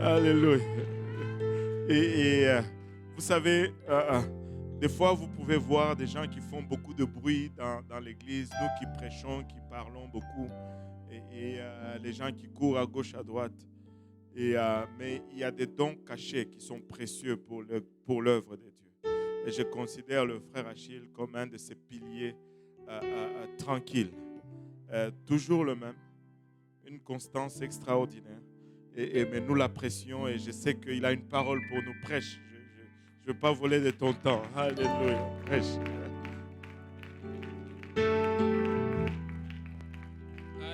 Alléluia. Vous savez, des fois, vous pouvez voir des gens qui font beaucoup de bruit dans l'église, nous qui prêchons, qui parlons beaucoup, et les gens qui courent à gauche, à droite. Mais il y a des dons cachés qui sont précieux pour l'œuvre de Dieu. Et je considère le frère Achille comme un de ces piliers tranquilles. Toujours le même, une constance extraordinaire. Mais nous l'apprécions et je sais qu'il a une parole pour nous. Prêche. Je ne veux pas voler de ton temps. Alléluia. Prêche.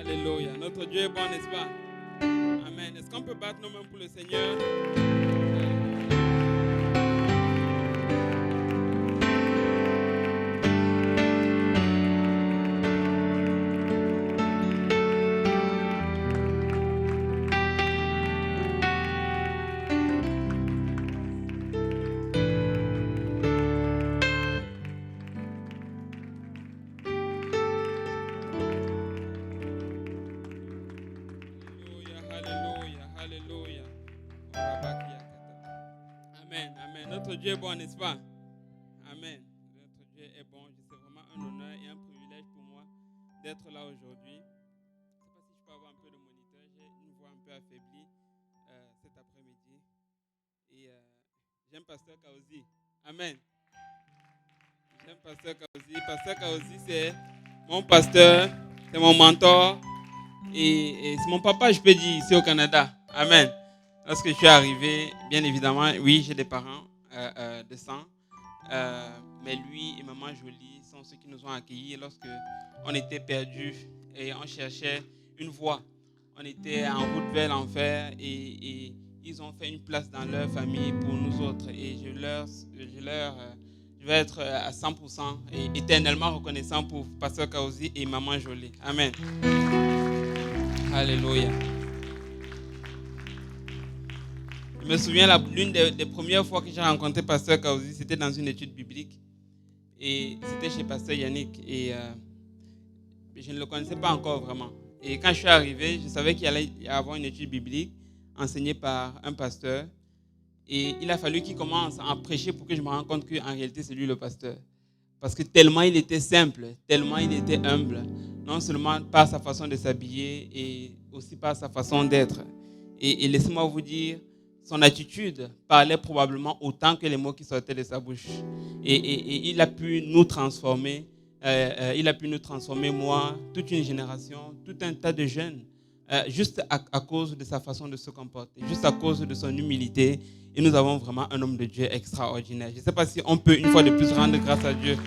Alléluia. Notre Dieu est bon, n'est-ce pas? Amen. Est-ce qu'on peut battre nos mains pour le Seigneur? Notre Dieu est bon, n'est-ce pas? Amen. Notre Dieu est bon. C'est vraiment un honneur et un privilège pour moi d'être là aujourd'hui. Je ne sais pas si je peux avoir un peu de moniteur. J'ai une voix un peu affaiblie cet après-midi. Et j'aime Pasteur Kaozi. Amen. J'aime Pasteur Kaozi. Pasteur Kaozi, c'est mon pasteur, c'est mon mentor. Et c'est mon papa, je peux dire, ici au Canada. Amen. Lorsque je suis arrivé, bien évidemment, oui, j'ai des parents de sang. Mais lui et maman Jolie sont ceux qui nous ont accueillis lorsque on était perdus et on cherchait une voie. On était en route vers l'enfer et ils ont fait une place dans leur famille pour nous autres. Et je vais être à 100% et éternellement reconnaissant pour Pasteur Kaozi et maman Jolie. Amen. Alléluia. Je me souviens, l'une des premières fois que j'ai rencontré Pasteur Kaozi, c'était dans une étude biblique. Et c'était chez Pasteur Yannick. Et je ne le connaissais pas encore vraiment. Et quand je suis arrivé, je savais qu'il allait y avoir une étude biblique enseignée par un pasteur. Et il a fallu qu'il commence à prêcher pour que je me rende compte qu'en réalité, c'est lui le pasteur. Parce que tellement il était simple, tellement il était humble. Non seulement par sa façon de s'habiller et aussi par sa façon d'être. Et laissez-moi vous dire, son attitude parlait probablement autant que les mots qui sortaient de sa bouche. Et il a pu nous transformer. Il a pu nous transformer, moi, toute une génération, tout un tas de jeunes, juste à cause de sa façon de se comporter, juste à cause de son humilité. Et nous avons vraiment un homme de Dieu extraordinaire. Je ne sais pas si on peut une fois de plus rendre grâce à Dieu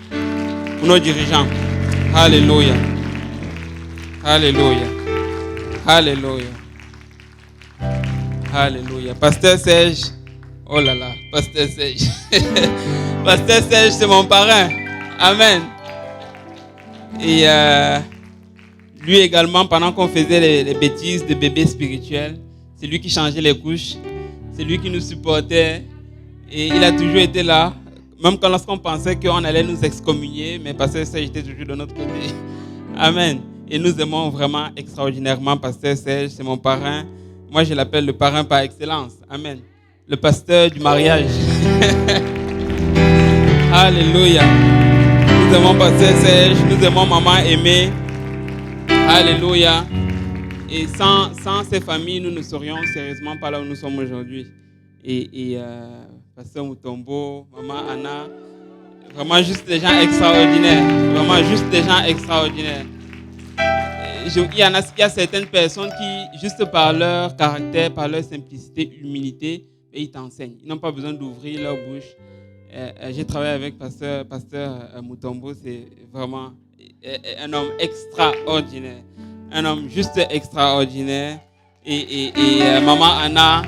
pour nos dirigeants. Alléluia. Alléluia. Alléluia. Alléluia. Pasteur Serge. Oh là là, Pasteur Serge. Pasteur Serge, c'est mon parrain. Amen. Et lui également, pendant qu'on faisait les bêtises de bébés spirituels, c'est lui qui changeait les couches. C'est lui qui nous supportait. Et il a toujours été là. Même quand lorsqu'on pensait qu'on allait nous excommunier, mais Pasteur Serge était toujours de notre côté. Amen. Et nous aimons vraiment extraordinairement Pasteur Serge. C'est mon parrain. Moi, je l'appelle le parrain par excellence. Amen. Le pasteur du mariage. Alléluia. Nous aimons Pasteur Serge. Nous aimons Maman Aimée. Alléluia. Et sans ces familles, nous ne serions sérieusement pas là où nous sommes aujourd'hui. Et Pasteur Mutombo, Maman Anna, vraiment juste des gens extraordinaires. Vraiment juste des gens extraordinaires. Il y a certaines personnes qui, juste par leur caractère, par leur simplicité, humilité, ils t'enseignent. Ils n'ont pas besoin d'ouvrir leur bouche. J'ai travaillé avec Pasteur Mutombo, c'est vraiment un homme extraordinaire. Un homme juste extraordinaire. Et Maman Anna,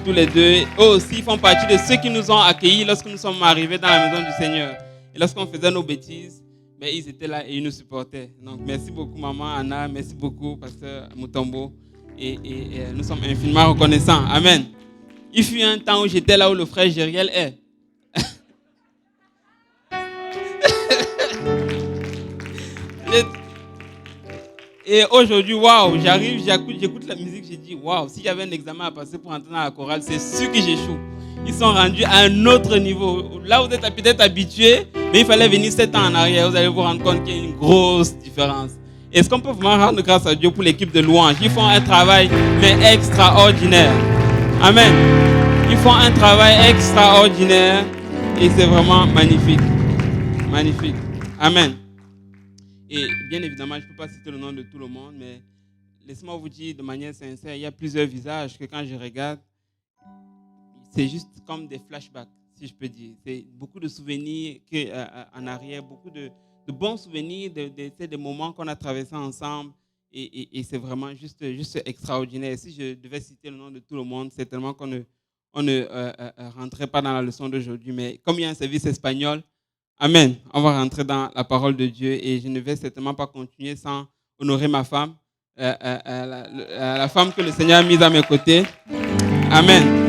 tous les deux, eux aussi font partie de ceux qui nous ont accueillis lorsque nous sommes arrivés dans la maison du Seigneur. Et lorsqu'on faisait nos bêtises, mais ils étaient là et ils nous supportaient. Donc merci beaucoup Maman Anna, merci beaucoup Pasteur Mutombo. Et nous sommes infiniment reconnaissants. Amen. Il fut un temps où j'étais là où le frère Gériel est. Et aujourd'hui, waouh, j'arrive, j'écoute la musique, j'ai dit, waouh, si j'avais un examen à passer pour entrer dans la chorale, c'est sûr que j'échoue. Ils sont rendus à un autre niveau. Là, vous êtes peut-être habitués, mais il fallait venir 7 ans en arrière. Vous allez vous rendre compte qu'il y a une grosse différence. Est-ce qu'on peut vraiment rendre grâce à Dieu pour l'équipe de louange? Ils font un travail, mais extraordinaire. Amen. Ils font un travail extraordinaire et c'est vraiment magnifique. Magnifique. Amen. Et bien évidemment, je ne peux pas citer le nom de tout le monde, mais laissez-moi vous dire de manière sincère, il y a plusieurs visages que quand je regarde, c'est juste comme des flashbacks, si je peux dire. C'est beaucoup de souvenirs en arrière, beaucoup de bons souvenirs, des moments qu'on a traversés ensemble. Et c'est vraiment juste extraordinaire. Si je devais citer le nom de tout le monde, c'est tellement qu'on ne rentrait pas dans la leçon d'aujourd'hui. Mais comme il y a un service espagnol, amen, on va rentrer dans la parole de Dieu. Et je ne vais certainement pas continuer sans honorer ma femme, la femme que le Seigneur a mise à mes côtés. Amen.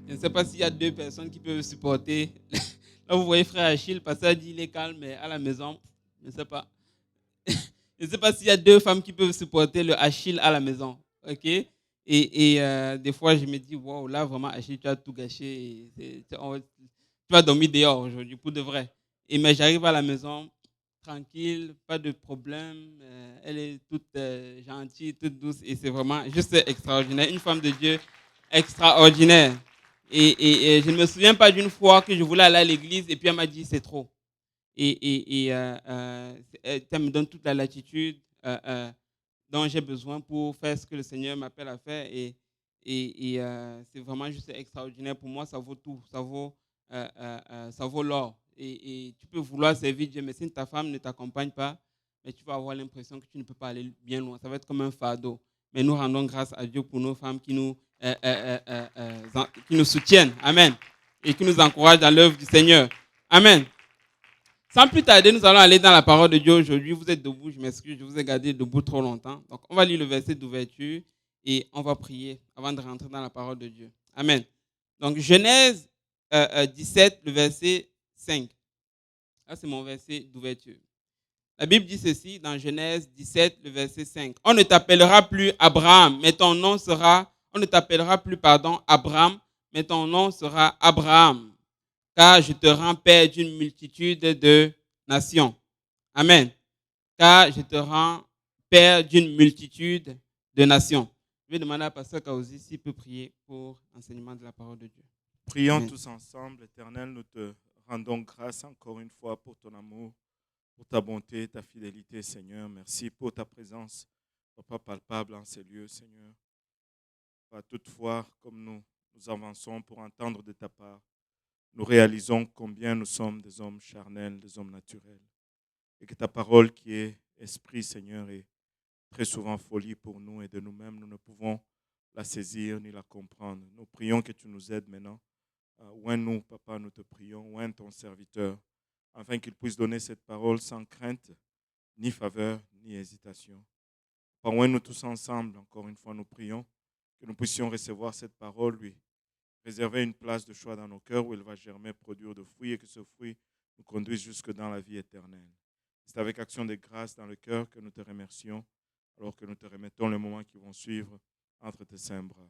Je ne sais pas s'il y a 2 personnes qui peuvent supporter. Là, vous voyez frère Achille, parce qu'il dit il est calme, mais à la maison, je ne sais pas. Je ne sais pas s'il y a 2 femmes qui peuvent supporter le Achille à la maison. OK? Et des fois, je me dis, wow, là, vraiment, Achille, tu as tout gâché. Tu vas dormir dehors aujourd'hui, pour de vrai. Mais j'arrive à la maison, tranquille, pas de problème. Elle est toute gentille, toute douce. Et c'est vraiment juste extraordinaire. Une femme de Dieu extraordinaire. Et je ne me souviens pas d'une fois que je voulais aller à l'église et puis elle m'a dit c'est trop. Elle me donne toute la latitude dont j'ai besoin pour faire ce que le Seigneur m'appelle à faire. C'est vraiment juste extraordinaire. Pour moi, ça vaut tout. Ça vaut l'or. Et tu peux vouloir servir Dieu, mais si ta femme ne t'accompagne pas, mais tu vas avoir l'impression que tu ne peux pas aller bien loin. Ça va être comme un fardeau. Mais nous rendons grâce à Dieu pour nos femmes qui nous soutiennent. Amen. Et qui nous encouragent dans l'œuvre du Seigneur. Amen. Sans plus tarder, nous allons aller dans la parole de Dieu aujourd'hui. Vous êtes debout, je m'excuse, je vous ai gardé debout trop longtemps. Donc, on va lire le verset d'ouverture et on va prier avant de rentrer dans la parole de Dieu. Amen. Donc, Genèse 17, le verset 5. Là, c'est mon verset d'ouverture. La Bible dit ceci dans Genèse 17, le verset 5. On ne t'appellera plus Abraham, mais ton nom sera... On ne t'appellera plus, Abraham, mais ton nom sera Abraham, car je te rends père d'une multitude de nations. Amen. Car je te rends père d'une multitude de nations. Je vais demander à Pasteur Kaouzi s'il peut prier pour l'enseignement de la parole de Dieu. Prions Amen. Tous ensemble. Éternel, nous te rendons grâce encore une fois pour ton amour, pour ta bonté, ta fidélité, Seigneur. Merci pour ta présence, Papa, palpable en ces lieux, Seigneur. Toutefois, comme nous avançons pour entendre de ta part, nous réalisons combien nous sommes des hommes charnels, des hommes naturels. Et que ta parole qui est esprit, Seigneur, est très souvent folie pour nous et de nous-mêmes, nous ne pouvons la saisir ni la comprendre. Nous prions que tu nous aides maintenant. Oint nous, Papa, nous te prions, oint ton serviteur, afin qu'il puisse donner cette parole sans crainte, ni faveur, ni hésitation. Oint nous tous ensemble, encore une fois, nous prions que nous puissions recevoir cette parole, lui, réserver une place de choix dans nos cœurs où elle va germer, produire de fruits et que ce fruit nous conduise jusque dans la vie éternelle. C'est avec action de grâce dans le cœur que nous te remercions, alors que nous te remettons les moments qui vont suivre entre tes saints bras.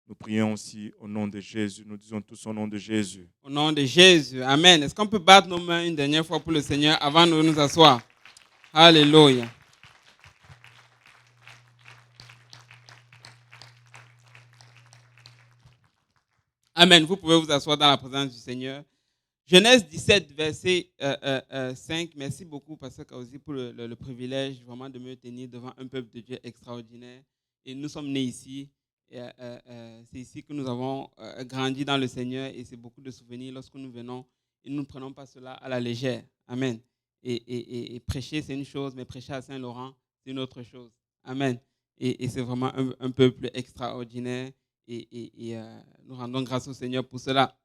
Nous prions aussi au nom de Jésus. Nous disons tous au nom de Jésus. Au nom de Jésus. Amen. Est-ce qu'on peut battre nos mains une dernière fois pour le Seigneur avant de nous asseoir? Alléluia. Amen. Vous pouvez vous asseoir dans la présence du Seigneur. Genèse 17, verset 5. Merci beaucoup, Pasteur Kaouzi, pour le privilège vraiment de me tenir devant un peuple de Dieu extraordinaire. Et nous sommes nés ici. C'est ici que nous avons grandi dans le Seigneur. Et c'est beaucoup de souvenirs lorsque nous venons. Et nous ne prenons pas cela à la légère. Amen. Et prêcher, c'est une chose, mais prêcher à Saint-Laurent, c'est une autre chose. Amen. Et c'est vraiment un peuple extraordinaire. Et nous rendons grâce au Seigneur pour cela.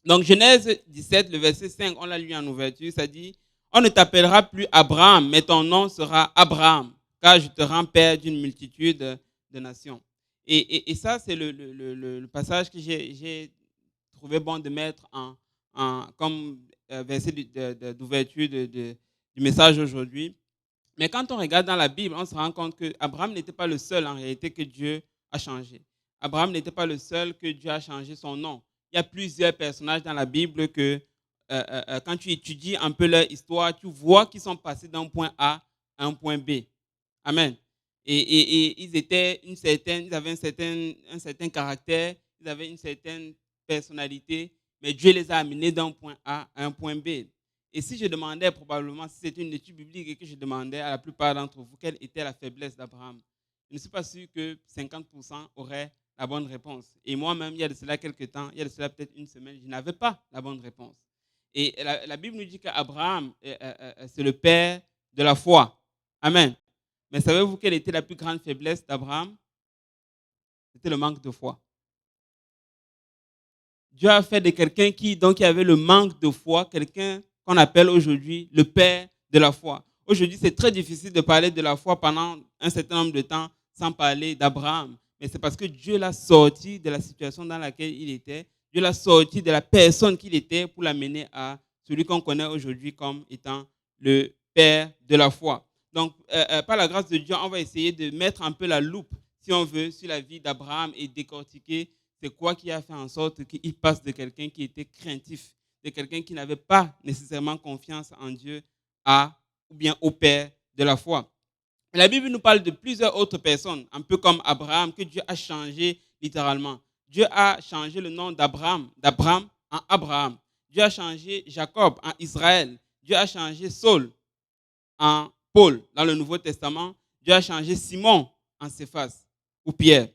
Donc, Genèse 17, le verset 5, on l'a lu en ouverture, ça dit « On ne t'appellera plus Abraham, mais ton nom sera Abraham, car je te rends père d'une multitude de nations. » Et ça, c'est le passage que j'ai trouvé bon de mettre comme verset d'ouverture du message aujourd'hui. Mais quand on regarde dans la Bible, on se rend compte qu'Abraham n'était pas le seul en réalité que Dieu a changé. Abraham n'était pas le seul que Dieu a changé son nom. Il y a plusieurs personnages dans la Bible que quand tu étudies un peu leur histoire, tu vois qu'ils sont passés d'un point A à un point B. Amen. Et ils avaient un certain caractère, ils avaient une certaine personnalité, mais Dieu les a amenés d'un point A à un point B. Et si je demandais probablement, si c'était une étude biblique et que je demandais à la plupart d'entre vous quelle était la faiblesse d'Abraham, je ne suis pas sûr que 50% auraient la bonne réponse. Et moi-même, il y a de cela quelques temps, il y a de cela peut-être une semaine, je n'avais pas la bonne réponse. Et la Bible nous dit qu'Abraham, c'est le père de la foi. Amen. Mais savez-vous quelle était la plus grande faiblesse d'Abraham? C'était le manque de foi. Dieu a fait de quelqu'un qui avait le manque de foi, quelqu'un qu'on appelle aujourd'hui le père de la foi. Aujourd'hui, c'est très difficile de parler de la foi pendant un certain nombre de temps sans parler d'Abraham. Mais c'est parce que Dieu l'a sorti de la situation dans laquelle il était. Dieu l'a sorti de la personne qu'il était pour l'amener à celui qu'on connaît aujourd'hui comme étant le père de la foi. Donc, par la grâce de Dieu, on va essayer de mettre un peu la loupe, si on veut, sur la vie d'Abraham et décortiquer c'est quoi qui a fait en sorte qu'il passe de quelqu'un qui était craintif, de quelqu'un qui n'avait pas nécessairement confiance en Dieu ou bien au Père de la foi. Et la Bible nous parle de plusieurs autres personnes, un peu comme Abraham, que Dieu a changé littéralement. Dieu a changé le nom d'Abraham en Abraham. Dieu a changé Jacob en Israël. Dieu a changé Saul en Paul dans le Nouveau Testament. Dieu a changé Simon en Céphas ou Pierre.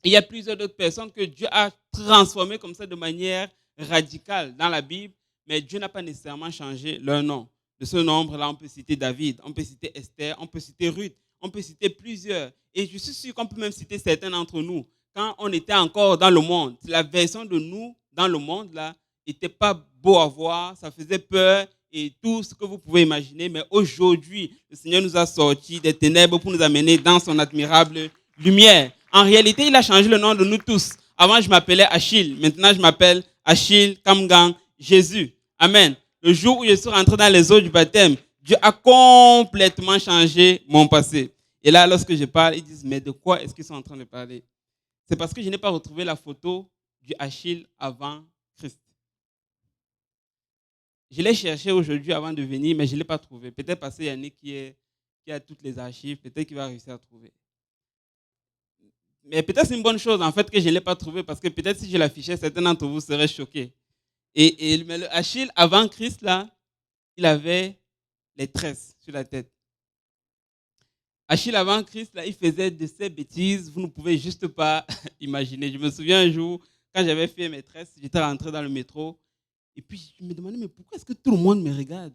Il y a plusieurs autres personnes que Dieu a transformées comme ça de manière radicale dans la Bible, mais Dieu n'a pas nécessairement changé leur nom. De ce nombre-là, on peut citer David, on peut citer Esther, on peut citer Ruth, on peut citer plusieurs. Et je suis sûr qu'on peut même citer certains d'entre nous. Quand on était encore dans le monde, la version de nous dans le monde, là, n'était pas beau à voir, ça faisait peur et tout ce que vous pouvez imaginer. Mais aujourd'hui, le Seigneur nous a sortis des ténèbres pour nous amener dans son admirable lumière. En réalité, il a changé le nom de nous tous. Avant, je m'appelais Achille. Maintenant, je m'appelle Achille Kamgang Jésus. Amen. Le jour où je suis rentré dans les eaux du baptême, Dieu a complètement changé mon passé. Et là, lorsque je parle, ils disent, mais de quoi est-ce qu'ils sont en train de parler? C'est parce que je n'ai pas retrouvé la photo du Achille avant Christ. Je l'ai cherché aujourd'hui avant de venir, mais je ne l'ai pas trouvé. Peut-être parce qu'il y en a qui a toutes les archives, peut-être qu'il va réussir à trouver. Mais peut-être c'est une bonne chose en fait que je ne l'ai pas trouvé parce que peut-être si je l'affichais, certains d'entre vous seraient choqués. Mais le Achille, avant Christ, là, il avait les tresses sur la tête. Achille, avant Christ, là, il faisait de ces bêtises, vous ne pouvez juste pas imaginer. Je me souviens un jour, quand j'avais fait mes tresses, j'étais rentré dans le métro et puis je me demandais, mais pourquoi est-ce que tout le monde me regarde?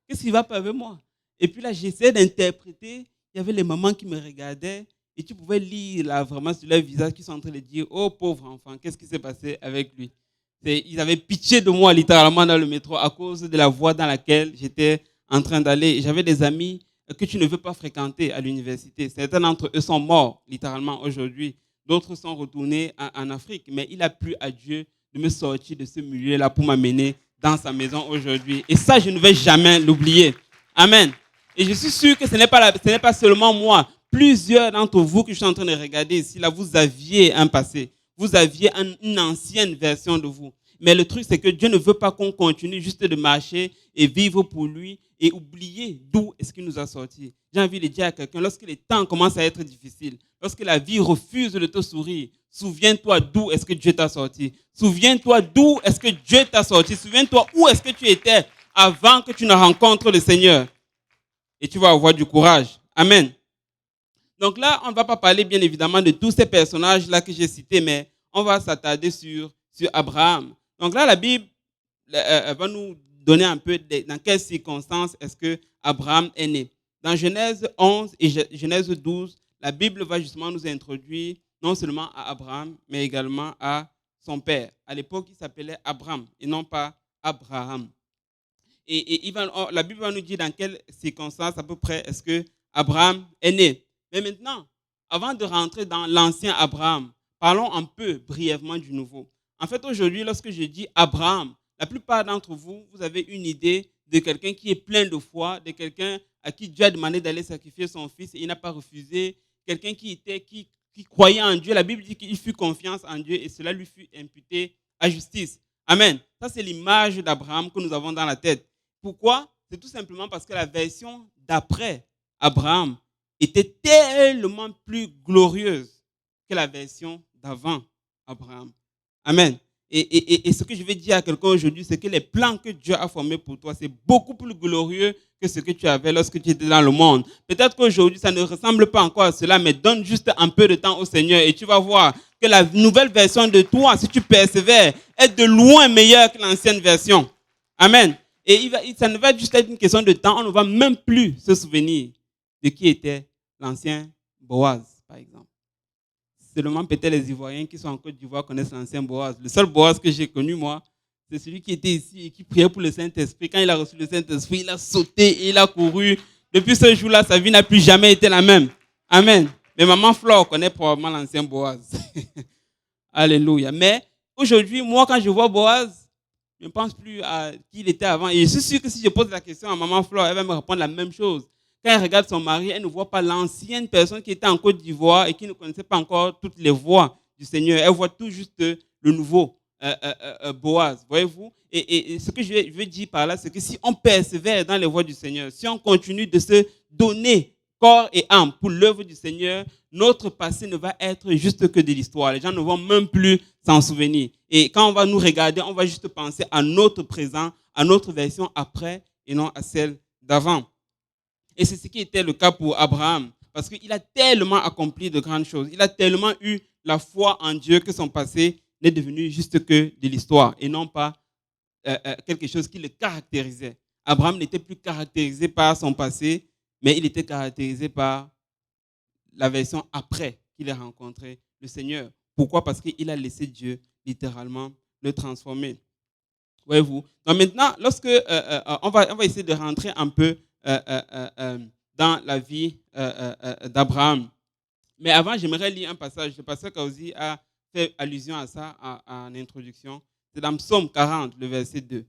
Qu'est-ce qui va pas avec moi? Et puis là, j'essayais d'interpréter, il y avait les mamans qui me regardaient. Et tu pouvais lire là, vraiment sur leur visage qu'ils sont en train de dire, oh pauvre enfant, qu'est-ce qui s'est passé avec lui? Ils avaient pitié de moi littéralement dans le métro à cause de la voie dans laquelle j'étais en train d'aller. J'avais des amis que tu ne veux pas fréquenter à l'université. Certains d'entre eux sont morts littéralement aujourd'hui. D'autres sont retournés en Afrique. Mais il a plu à Dieu de me sortir de ce milieu-là pour m'amener dans sa maison aujourd'hui. Et ça, je ne vais jamais l'oublier. Amen. Et je suis sûr que ce n'est pas seulement moi. Plusieurs d'entre vous que je suis en train de regarder ici, là, vous aviez un passé. Vous aviez une ancienne version de vous. Mais le truc, c'est que Dieu ne veut pas qu'on continue juste de marcher et vivre pour lui et oublier d'où est-ce qu'il nous a sortis. J'ai envie de dire à quelqu'un, lorsque les temps commencent à être difficiles, lorsque la vie refuse de te sourire, souviens-toi d'où est-ce que Dieu t'a sorti. Souviens-toi d'où est-ce que Dieu t'a sorti. Souviens-toi où est-ce que tu étais avant que tu ne rencontres le Seigneur. Et tu vas avoir du courage. Amen. Donc là, on ne va pas parler bien évidemment de tous ces personnages-là que j'ai cités, mais on va s'attarder sur Abraham. Donc là, la Bible va nous donner un peu dans quelles circonstances est-ce que Abraham est né. Dans Genèse 11 et Genèse 12, la Bible va justement nous introduire non seulement à Abraham, mais également à son père. À l'époque, il s'appelait Abraham et non pas Abraham. Et la Bible va nous dire dans quelles circonstances à peu près est-ce que Abraham est né. Mais maintenant, avant de rentrer dans l'ancien Abraham, parlons un peu brièvement du nouveau. En fait, aujourd'hui, lorsque je dis Abraham, la plupart d'entre vous, vous avez une idée de quelqu'un qui est plein de foi, de quelqu'un à qui Dieu a demandé d'aller sacrifier son fils et il n'a pas refusé, quelqu'un qui croyait en Dieu. La Bible dit qu'il fut confiance en Dieu et cela lui fut imputé à justice. Amen. Ça, c'est l'image d'Abraham que nous avons dans la tête. Pourquoi? C'est tout simplement parce que la version d'après Abraham était tellement plus glorieuse que la version d'avant Abraham. Amen. Et ce que je vais dire à quelqu'un aujourd'hui, c'est que les plans que Dieu a formés pour toi, c'est beaucoup plus glorieux que ce que tu avais lorsque tu étais dans le monde. Peut-être qu'aujourd'hui, ça ne ressemble pas encore à cela, mais donne juste un peu de temps au Seigneur et tu vas voir que la nouvelle version de toi, si tu persévères, est de loin meilleure que l'ancienne version. Amen. Et ça ne va juste être une question de temps, on ne va même plus se souvenir de qui était l'ancien Boaz, par exemple. Seulement peut-être les Ivoiriens qui sont en Côte d'Ivoire connaissent l'ancien Boaz. Le seul Boaz que j'ai connu, moi, c'est celui qui était ici et qui priait pour le Saint-Esprit. Quand il a reçu le Saint-Esprit, il a sauté et il a couru. Depuis ce jour-là, sa vie n'a plus jamais été la même. Amen. Mais maman Flore connaît probablement l'ancien Boaz. Alléluia. Mais aujourd'hui, moi, quand je vois Boaz, je ne pense plus à qui il était avant. Et je suis sûr que si je pose la question à maman Flore, elle va me répondre la même chose. Quand elle regarde son mari, elle ne voit pas l'ancienne personne qui était en Côte d'Ivoire et qui ne connaissait pas encore toutes les voies du Seigneur. Elle voit tout juste le nouveau Boaz, voyez-vous. Et ce que je veux dire par là, c'est que si on persévère dans les voies du Seigneur, si on continue de se donner corps et âme pour l'œuvre du Seigneur, notre passé ne va être juste que de l'histoire. Les gens ne vont même plus s'en souvenir. Et quand on va nous regarder, on va juste penser à notre présent, à notre version après et non à celle d'avant. Et c'est ce qui était le cas pour Abraham. Parce qu'il a tellement accompli de grandes choses. Il a tellement eu la foi en Dieu que son passé n'est devenu juste que de l'histoire et non pas quelque chose qui le caractérisait. Abraham n'était plus caractérisé par son passé, mais il était caractérisé par la version après qu'il a rencontré le Seigneur. Pourquoi? Parce qu'il a laissé Dieu littéralement le transformer. Voyez-vous? Donc maintenant, lorsque on va essayer de rentrer un peu dans la vie d'Abraham. Mais avant, j'aimerais lire un passage. Le pasteur Kauzi a fait allusion à ça en introduction. C'est dans Psaume 40, le verset 2.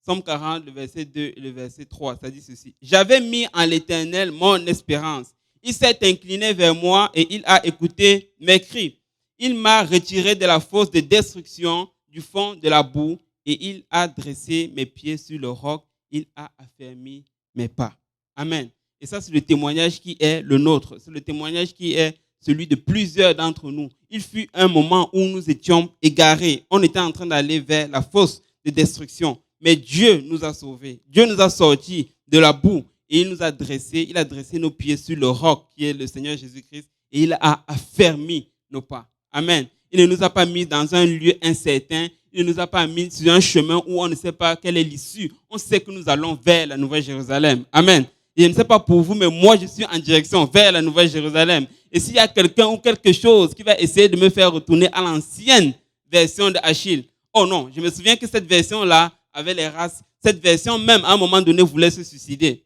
Psaume 40, le verset 2 et le verset 3. Ça dit ceci. J'avais mis en l'Éternel mon espérance. Il s'est incliné vers moi et il a écouté mes cris. Il m'a retiré de la fosse de destruction, du fond de la boue, et il a dressé mes pieds sur le roc. Il a affermi mes pas. Amen. Et ça, c'est le témoignage qui est le nôtre. C'est le témoignage qui est celui de plusieurs d'entre nous. Il fut un moment où nous étions égarés. On était en train d'aller vers la fosse de destruction. Mais Dieu nous a sauvés. Dieu nous a sortis de la boue et il a dressé nos pieds sur le roc qui est le Seigneur Jésus-Christ et il a affermi nos pas. Amen. Il ne nous a pas mis dans un lieu incertain. Il ne nous a pas mis sur un chemin où on ne sait pas quelle est l'issue. On sait que nous allons vers la Nouvelle Jérusalem. Amen. Et je ne sais pas pour vous, mais moi, je suis en direction vers la Nouvelle Jérusalem. Et s'il y a quelqu'un ou quelque chose qui va essayer de me faire retourner à l'ancienne version de Achille, oh non, je me souviens que cette version-là avait les races. Cette version même, à un moment donné, voulait se suicider.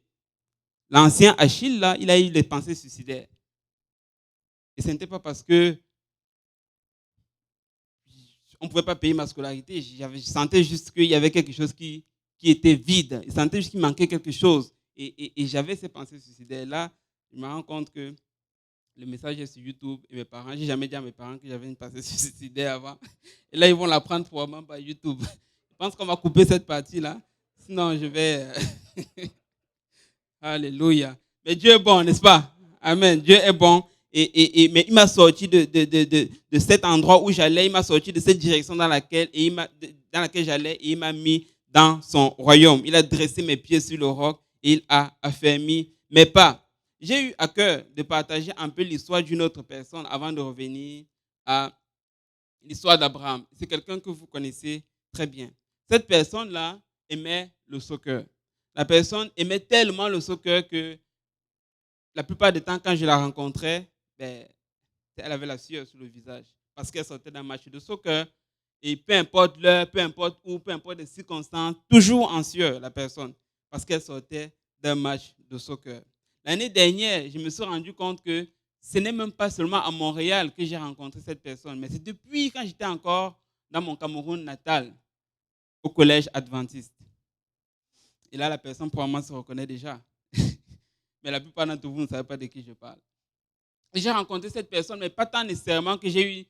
L'ancien Achille, là, il a eu les pensées suicidaires. Et ce n'était pas parce que on ne pouvait pas payer ma scolarité. Je sentais juste qu'il y avait quelque chose qui était vide. Je sentais juste qu'il manquait quelque chose. Et j'avais ces pensées suicidaires. Là, je me rends compte que le message est sur YouTube. Et mes parents, je n'ai jamais dit à mes parents que j'avais une pensée suicidaire avant. Et là, ils vont l'apprendre probablement par YouTube. Je pense qu'on va couper cette partie-là. Sinon, je vais... Alléluia. Mais Dieu est bon, n'est-ce pas? Amen. Dieu est bon. Mais il m'a sorti de cet endroit où j'allais, il m'a sorti de cette direction dans laquelle j'allais et il m'a mis dans son royaume. Il a dressé mes pieds sur le roc et il a affermi mes pas. J'ai eu à cœur de partager un peu l'histoire d'une autre personne avant de revenir à l'histoire d'Abraham. C'est quelqu'un que vous connaissez très bien. Cette personne-là aimait le soccer. La personne aimait tellement le soccer que la plupart du temps, quand je la rencontrais, elle avait la sueur sur le visage parce qu'elle sortait d'un match de soccer et peu importe l'heure, peu importe où, peu importe les circonstances, toujours en sueur la personne parce qu'elle sortait d'un match de soccer. L'année dernière, je me suis rendu compte que ce n'est même pas seulement à Montréal que j'ai rencontré cette personne, mais c'est depuis quand j'étais encore dans mon Cameroun natal, au collège adventiste. Et là, la personne probablement se reconnaît déjà. Mais la plupart d'entre vous ne savez pas de qui je parle. Et j'ai rencontré cette personne, mais pas tant nécessairement que j'ai eu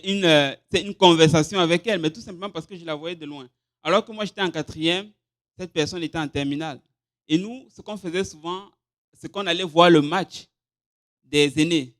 une conversation avec elle, mais tout simplement parce que je la voyais de loin. Alors que moi, j'étais en 4e, cette personne était en terminale. Et nous, ce qu'on faisait souvent, c'est qu'on allait voir le match des aînés.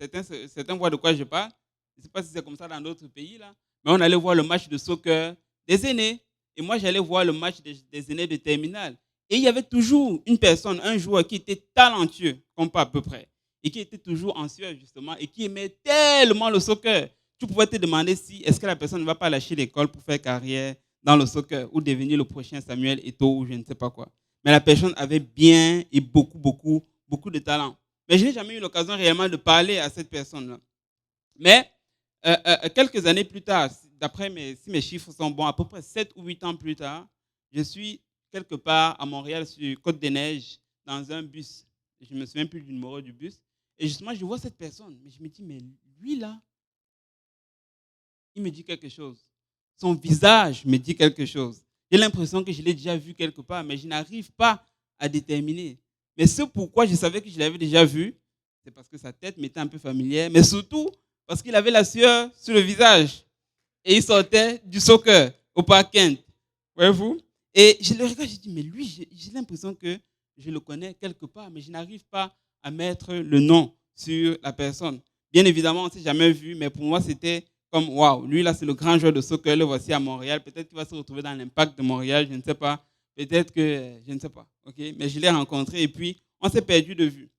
Certains voient de quoi je parle. Je ne sais pas si c'est comme ça dans d'autres pays, là. Mais on allait voir le match de soccer des aînés. Et moi, j'allais voir le match des aînés de terminale. Et il y avait toujours une personne, un joueur qui était talentueux, comme pas à peu près, et qui était toujours en sueur, justement, et qui aimait tellement le soccer. Tu pouvais te demander si est-ce que la personne ne va pas lâcher l'école pour faire carrière dans le soccer ou devenir le prochain Samuel Eto'o ou je ne sais pas quoi. Mais la personne avait bien et beaucoup de talent. Mais je n'ai jamais eu l'occasion réellement de parler à cette personne-là. Mais quelques années plus tard, si mes chiffres sont bons, à peu près 7 ou 8 ans plus tard, je suis quelque part à Montréal, sur Côte-des-Neiges, dans un bus. Je ne me souviens plus du numéro du bus. Et justement, je vois cette personne. Mais je me dis, mais lui là, il me dit quelque chose. Son visage me dit quelque chose. J'ai l'impression que je l'ai déjà vu quelque part, mais je n'arrive pas à déterminer. Mais ce pourquoi je savais que je l'avais déjà vu, c'est parce que sa tête m'était un peu familière, mais surtout parce qu'il avait la sueur sur le visage. Et il sortait du soccer au Parc Kent. Voyez-vous? Et je le regarde, je dis, mais lui, j'ai l'impression que je le connais quelque part, mais je n'arrive pas à mettre le nom sur la personne. Bien évidemment, on ne s'est jamais vu, mais pour moi, c'était comme, waouh, lui là, c'est le grand joueur de soccer, le voici à Montréal. Peut-être qu'il va se retrouver dans l'Impact de Montréal, je ne sais pas. Peut-être que, je ne sais pas. Okay? Mais je l'ai rencontré et puis, on s'est perdu de vue.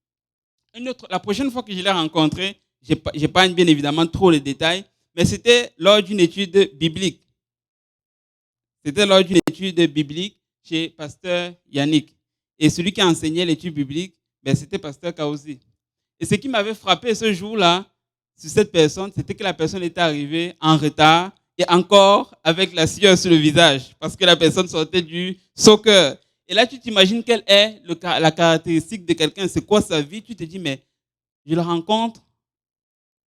La prochaine fois que je l'ai rencontré, j'épargne bien évidemment trop les détails, mais c'était lors d'une étude biblique. C'était lors d'une étude biblique chez Pasteur Yannick. Et celui qui enseignait l'étude biblique, c'était Pasteur Kaouzi. Et ce qui m'avait frappé ce jour-là, sur cette personne, c'était que la personne était arrivée en retard et encore avec la sueur sur le visage, parce que la personne sortait du soccer. Et là, tu t'imagines quelle est la caractéristique de quelqu'un, c'est quoi sa vie. Tu te dis, mais je le rencontre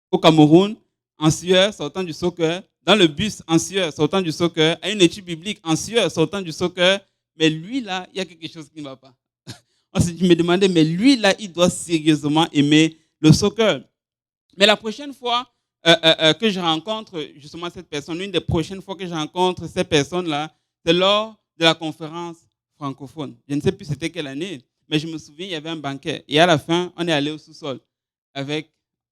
au Cameroun, en sueur, sortant du soccer, dans le bus, en sueur, sortant du soccer, à une étude biblique, en sueur, sortant du soccer. Mais lui, là, il y a quelque chose qui ne va pas. Je me demandais, mais lui, là, il doit sérieusement aimer le soccer. Mais la prochaine fois que je rencontre justement cette personne, l'une des prochaines fois que je rencontre ces personnes-là, c'est lors de la conférence francophone. Je ne sais plus c'était quelle année, mais je me souviens, il y avait un banquet. Et à la fin, on est allé au sous-sol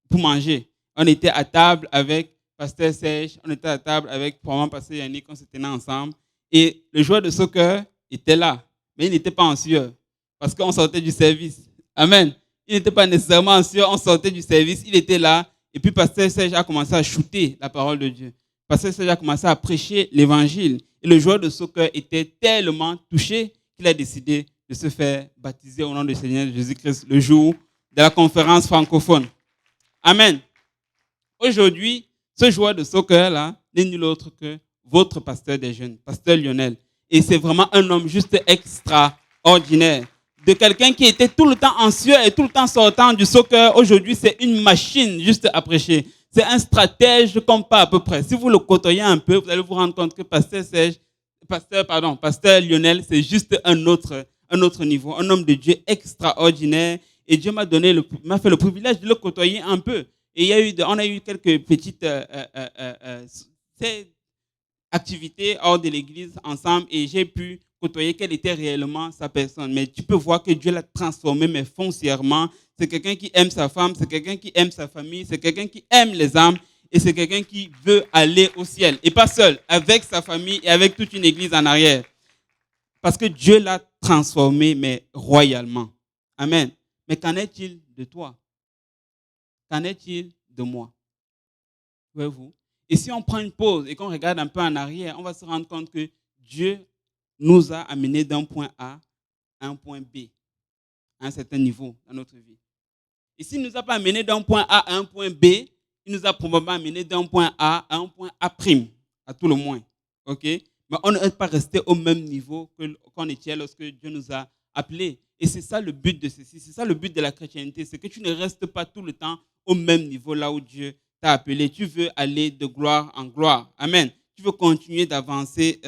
pour manger. On était à table avec Pasteur Serge, on était à table avec probablement Pasteur Yannick, on se tenait ensemble. Et le joueur de soccer était là, mais il n'était pas en sueur, parce qu'on sortait du service. Amen. Il n'était pas nécessairement en sueur, on sortait du service, il était là. Et puis Pasteur Serge a commencé à shooter la parole de Dieu. Pasteur Serge a commencé à prêcher l'évangile. Et le joueur de soccer était tellement touché qu'il a décidé de se faire baptiser au nom du Seigneur Jésus-Christ le jour de la conférence francophone. Amen. Aujourd'hui, ce joueur de soccer-là n'est nul autre que votre pasteur des jeunes, Pasteur Lionel. Et c'est vraiment un homme juste extraordinaire. De quelqu'un qui était tout le temps en sueur et tout le temps sortant du soccer, aujourd'hui, c'est une machine juste à prêcher. C'est un stratège comme pas à peu près. Si vous le côtoyez un peu, vous allez vous rendre compte que Pasteur Lionel, c'est juste un autre niveau, un homme de Dieu extraordinaire. Et Dieu m'a fait le privilège de le côtoyer un peu. Et on a eu quelques petites activités hors de l'église ensemble et j'ai pu côtoyer quelle était réellement sa personne. Mais tu peux voir que Dieu l'a transformé, mais foncièrement. C'est quelqu'un qui aime sa femme, c'est quelqu'un qui aime sa famille, c'est quelqu'un qui aime les âmes et c'est quelqu'un qui veut aller au ciel. Et pas seul, avec sa famille et avec toute une église en arrière. Parce que Dieu l'a transformé, mais royalement. Amen. Mais qu'en est-il de toi? Qu'en est-il de moi? Voyez-vous? Et si on prend une pause et qu'on regarde un peu en arrière, on va se rendre compte que Dieu nous a amenés d'un point A à un point B, à un certain niveau dans notre vie. Et s'il ne nous a pas amenés d'un point A à un point B, il nous a probablement amenés d'un point A à un point A', à tout le moins. Okay? Mais on n'est pas resté au même niveau qu'on était lorsque Dieu nous a appelés. Et c'est ça le but de ceci, c'est ça le but de la chrétienté, c'est que tu ne restes pas tout le temps au même niveau là où Dieu t'a appelé. Tu veux aller de gloire en gloire. Amen. Tu veux continuer d'avancer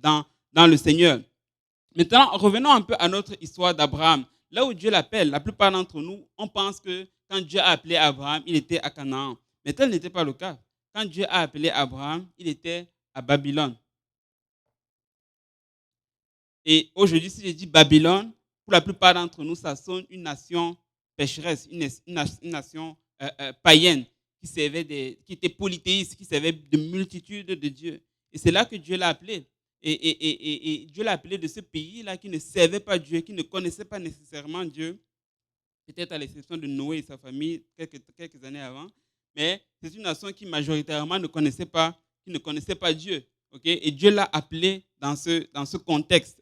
dans le Seigneur. Maintenant, revenons un peu à notre histoire d'Abraham. Là où Dieu l'appelle, la plupart d'entre nous, on pense que quand Dieu a appelé Abraham, il était à Canaan. Mais tel n'était pas le cas. Quand Dieu a appelé Abraham, il était à Babylone. Et aujourd'hui, si je dis Babylone, pour la plupart d'entre nous, ça sonne une nation pécheresse, une nation païenne qui était polythéiste, qui servait de multitudes de dieux. Et c'est là que Dieu l'a appelé. Et Dieu l'a appelé de ce pays-là qui ne servait pas Dieu, qui ne connaissait pas nécessairement Dieu, peut-être à l'exception de Noé et sa famille quelques années avant. Mais c'est une nation qui majoritairement ne connaissait pas Dieu. Okay? Et Dieu l'a appelé dans ce contexte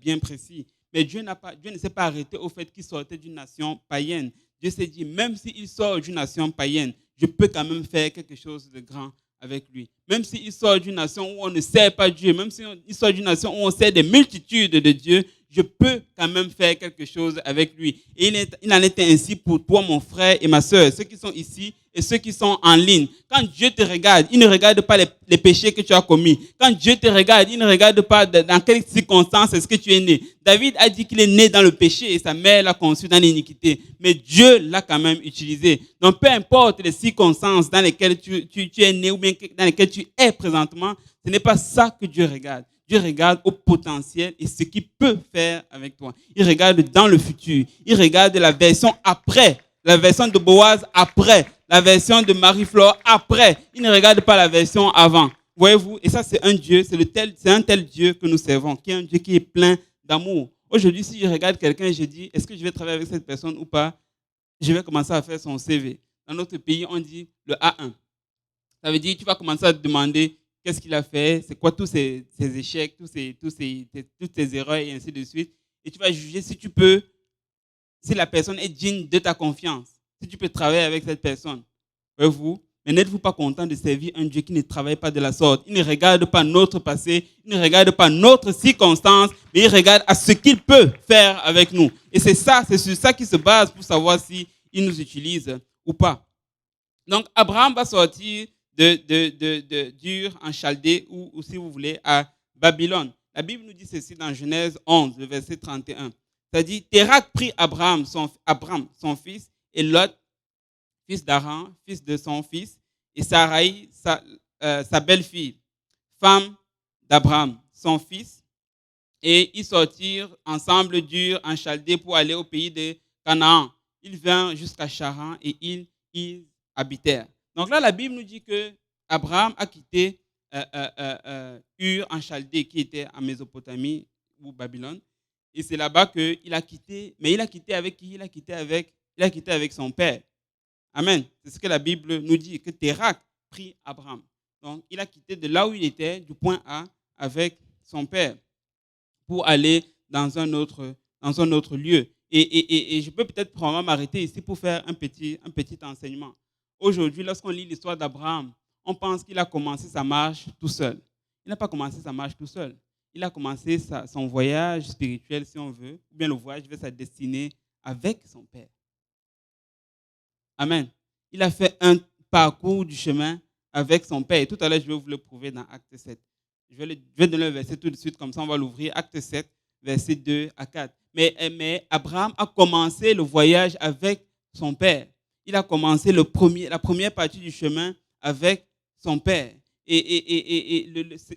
bien précis. Mais Dieu ne s'est pas arrêté au fait qu'il sortait d'une nation païenne. Dieu s'est dit, même s'il sort d'une nation païenne, je peux quand même faire quelque chose de grand avec lui. Même s'il sort d'une nation où on ne sert pas Dieu, même s'il sort d'une nation où on sert des multitudes de dieux, je peux quand même faire quelque chose avec lui. Et il en était ainsi pour toi, mon frère et ma soeur, ceux qui sont ici et ceux qui sont en ligne. Quand Dieu te regarde, il ne regarde pas les péchés que tu as commis. Quand Dieu te regarde, il ne regarde pas dans quelles circonstances est-ce que tu es né. David a dit qu'il est né dans le péché et sa mère l'a conçu dans l'iniquité. Mais Dieu l'a quand même utilisé. Donc peu importe les circonstances dans lesquelles tu es né ou bien dans lesquelles tu es présentement, ce n'est pas ça que Dieu regarde. Dieu regarde au potentiel et ce qu'il peut faire avec toi. Il regarde dans le futur. Il regarde la version après, la version de Boaz après, la version de Marie-Flore après. Il ne regarde pas la version avant. Voyez-vous? Et ça, c'est un Dieu, c'est un tel Dieu que nous servons, qui est un Dieu qui est plein d'amour. Aujourd'hui, si je regarde quelqu'un et je dis, est-ce que je vais travailler avec cette personne ou pas? Je vais commencer à faire son CV. Dans notre pays, on dit le A1. Ça veut dire que tu vas commencer à te demander qu'est-ce qu'il a fait, c'est quoi tous ses échecs, toutes ses erreurs et ainsi de suite. Et tu vas juger si la personne est digne de ta confiance, si tu peux travailler avec cette personne. Voyez-vous? Mais n'êtes-vous pas content de servir un Dieu qui ne travaille pas de la sorte? Il ne regarde pas notre passé, il ne regarde pas notre circonstance, mais il regarde à ce qu'il peut faire avec nous. Et c'est sur ça qu'il se base pour savoir s'il nous utilise ou pas. Donc, Abraham va sortir d'Ur en Chaldée ou si vous voulez, à Babylone. La Bible nous dit ceci dans Genèse 11, le verset 31. Ça dit, Térak prit Abraham, son fils, et Lot, fils d'Aran, fils de son fils, et Sarai, sa belle-fille, femme d'Abraham, son fils, et ils sortirent ensemble d'Ur en Chaldée pour aller au pays de Canaan. Ils vinrent jusqu'à Charan et ils habitèrent. Donc là, la Bible nous dit que Abraham a quitté Ur en Chaldée, qui était en Mésopotamie ou Babylone. Et c'est là-bas qu'il a quitté. Mais il a quitté avec qui? Il a quitté avec son père. Amen. C'est ce que la Bible nous dit, que Térak prit Abraham. Donc, il a quitté de là où il était, du point A, avec son père, pour aller dans un autre lieu. Et je peux peut-être probablement m'arrêter ici pour faire un petit enseignement. Aujourd'hui, lorsqu'on lit l'histoire d'Abraham, on pense qu'il a commencé sa marche tout seul. Il n'a pas commencé sa marche tout seul. Il a commencé son voyage spirituel, si on veut, ou bien le voyage vers sa destinée avec son père. Amen. Il a fait un parcours du chemin avec son père. Et tout à l'heure, je vais vous le prouver dans Acte 7. Je vais donner le verset tout de suite, comme ça on va l'ouvrir. Acte 7, verset 2 à 4. Mais Abraham a commencé le voyage avec son père. Il a commencé la première partie du chemin avec son père. Et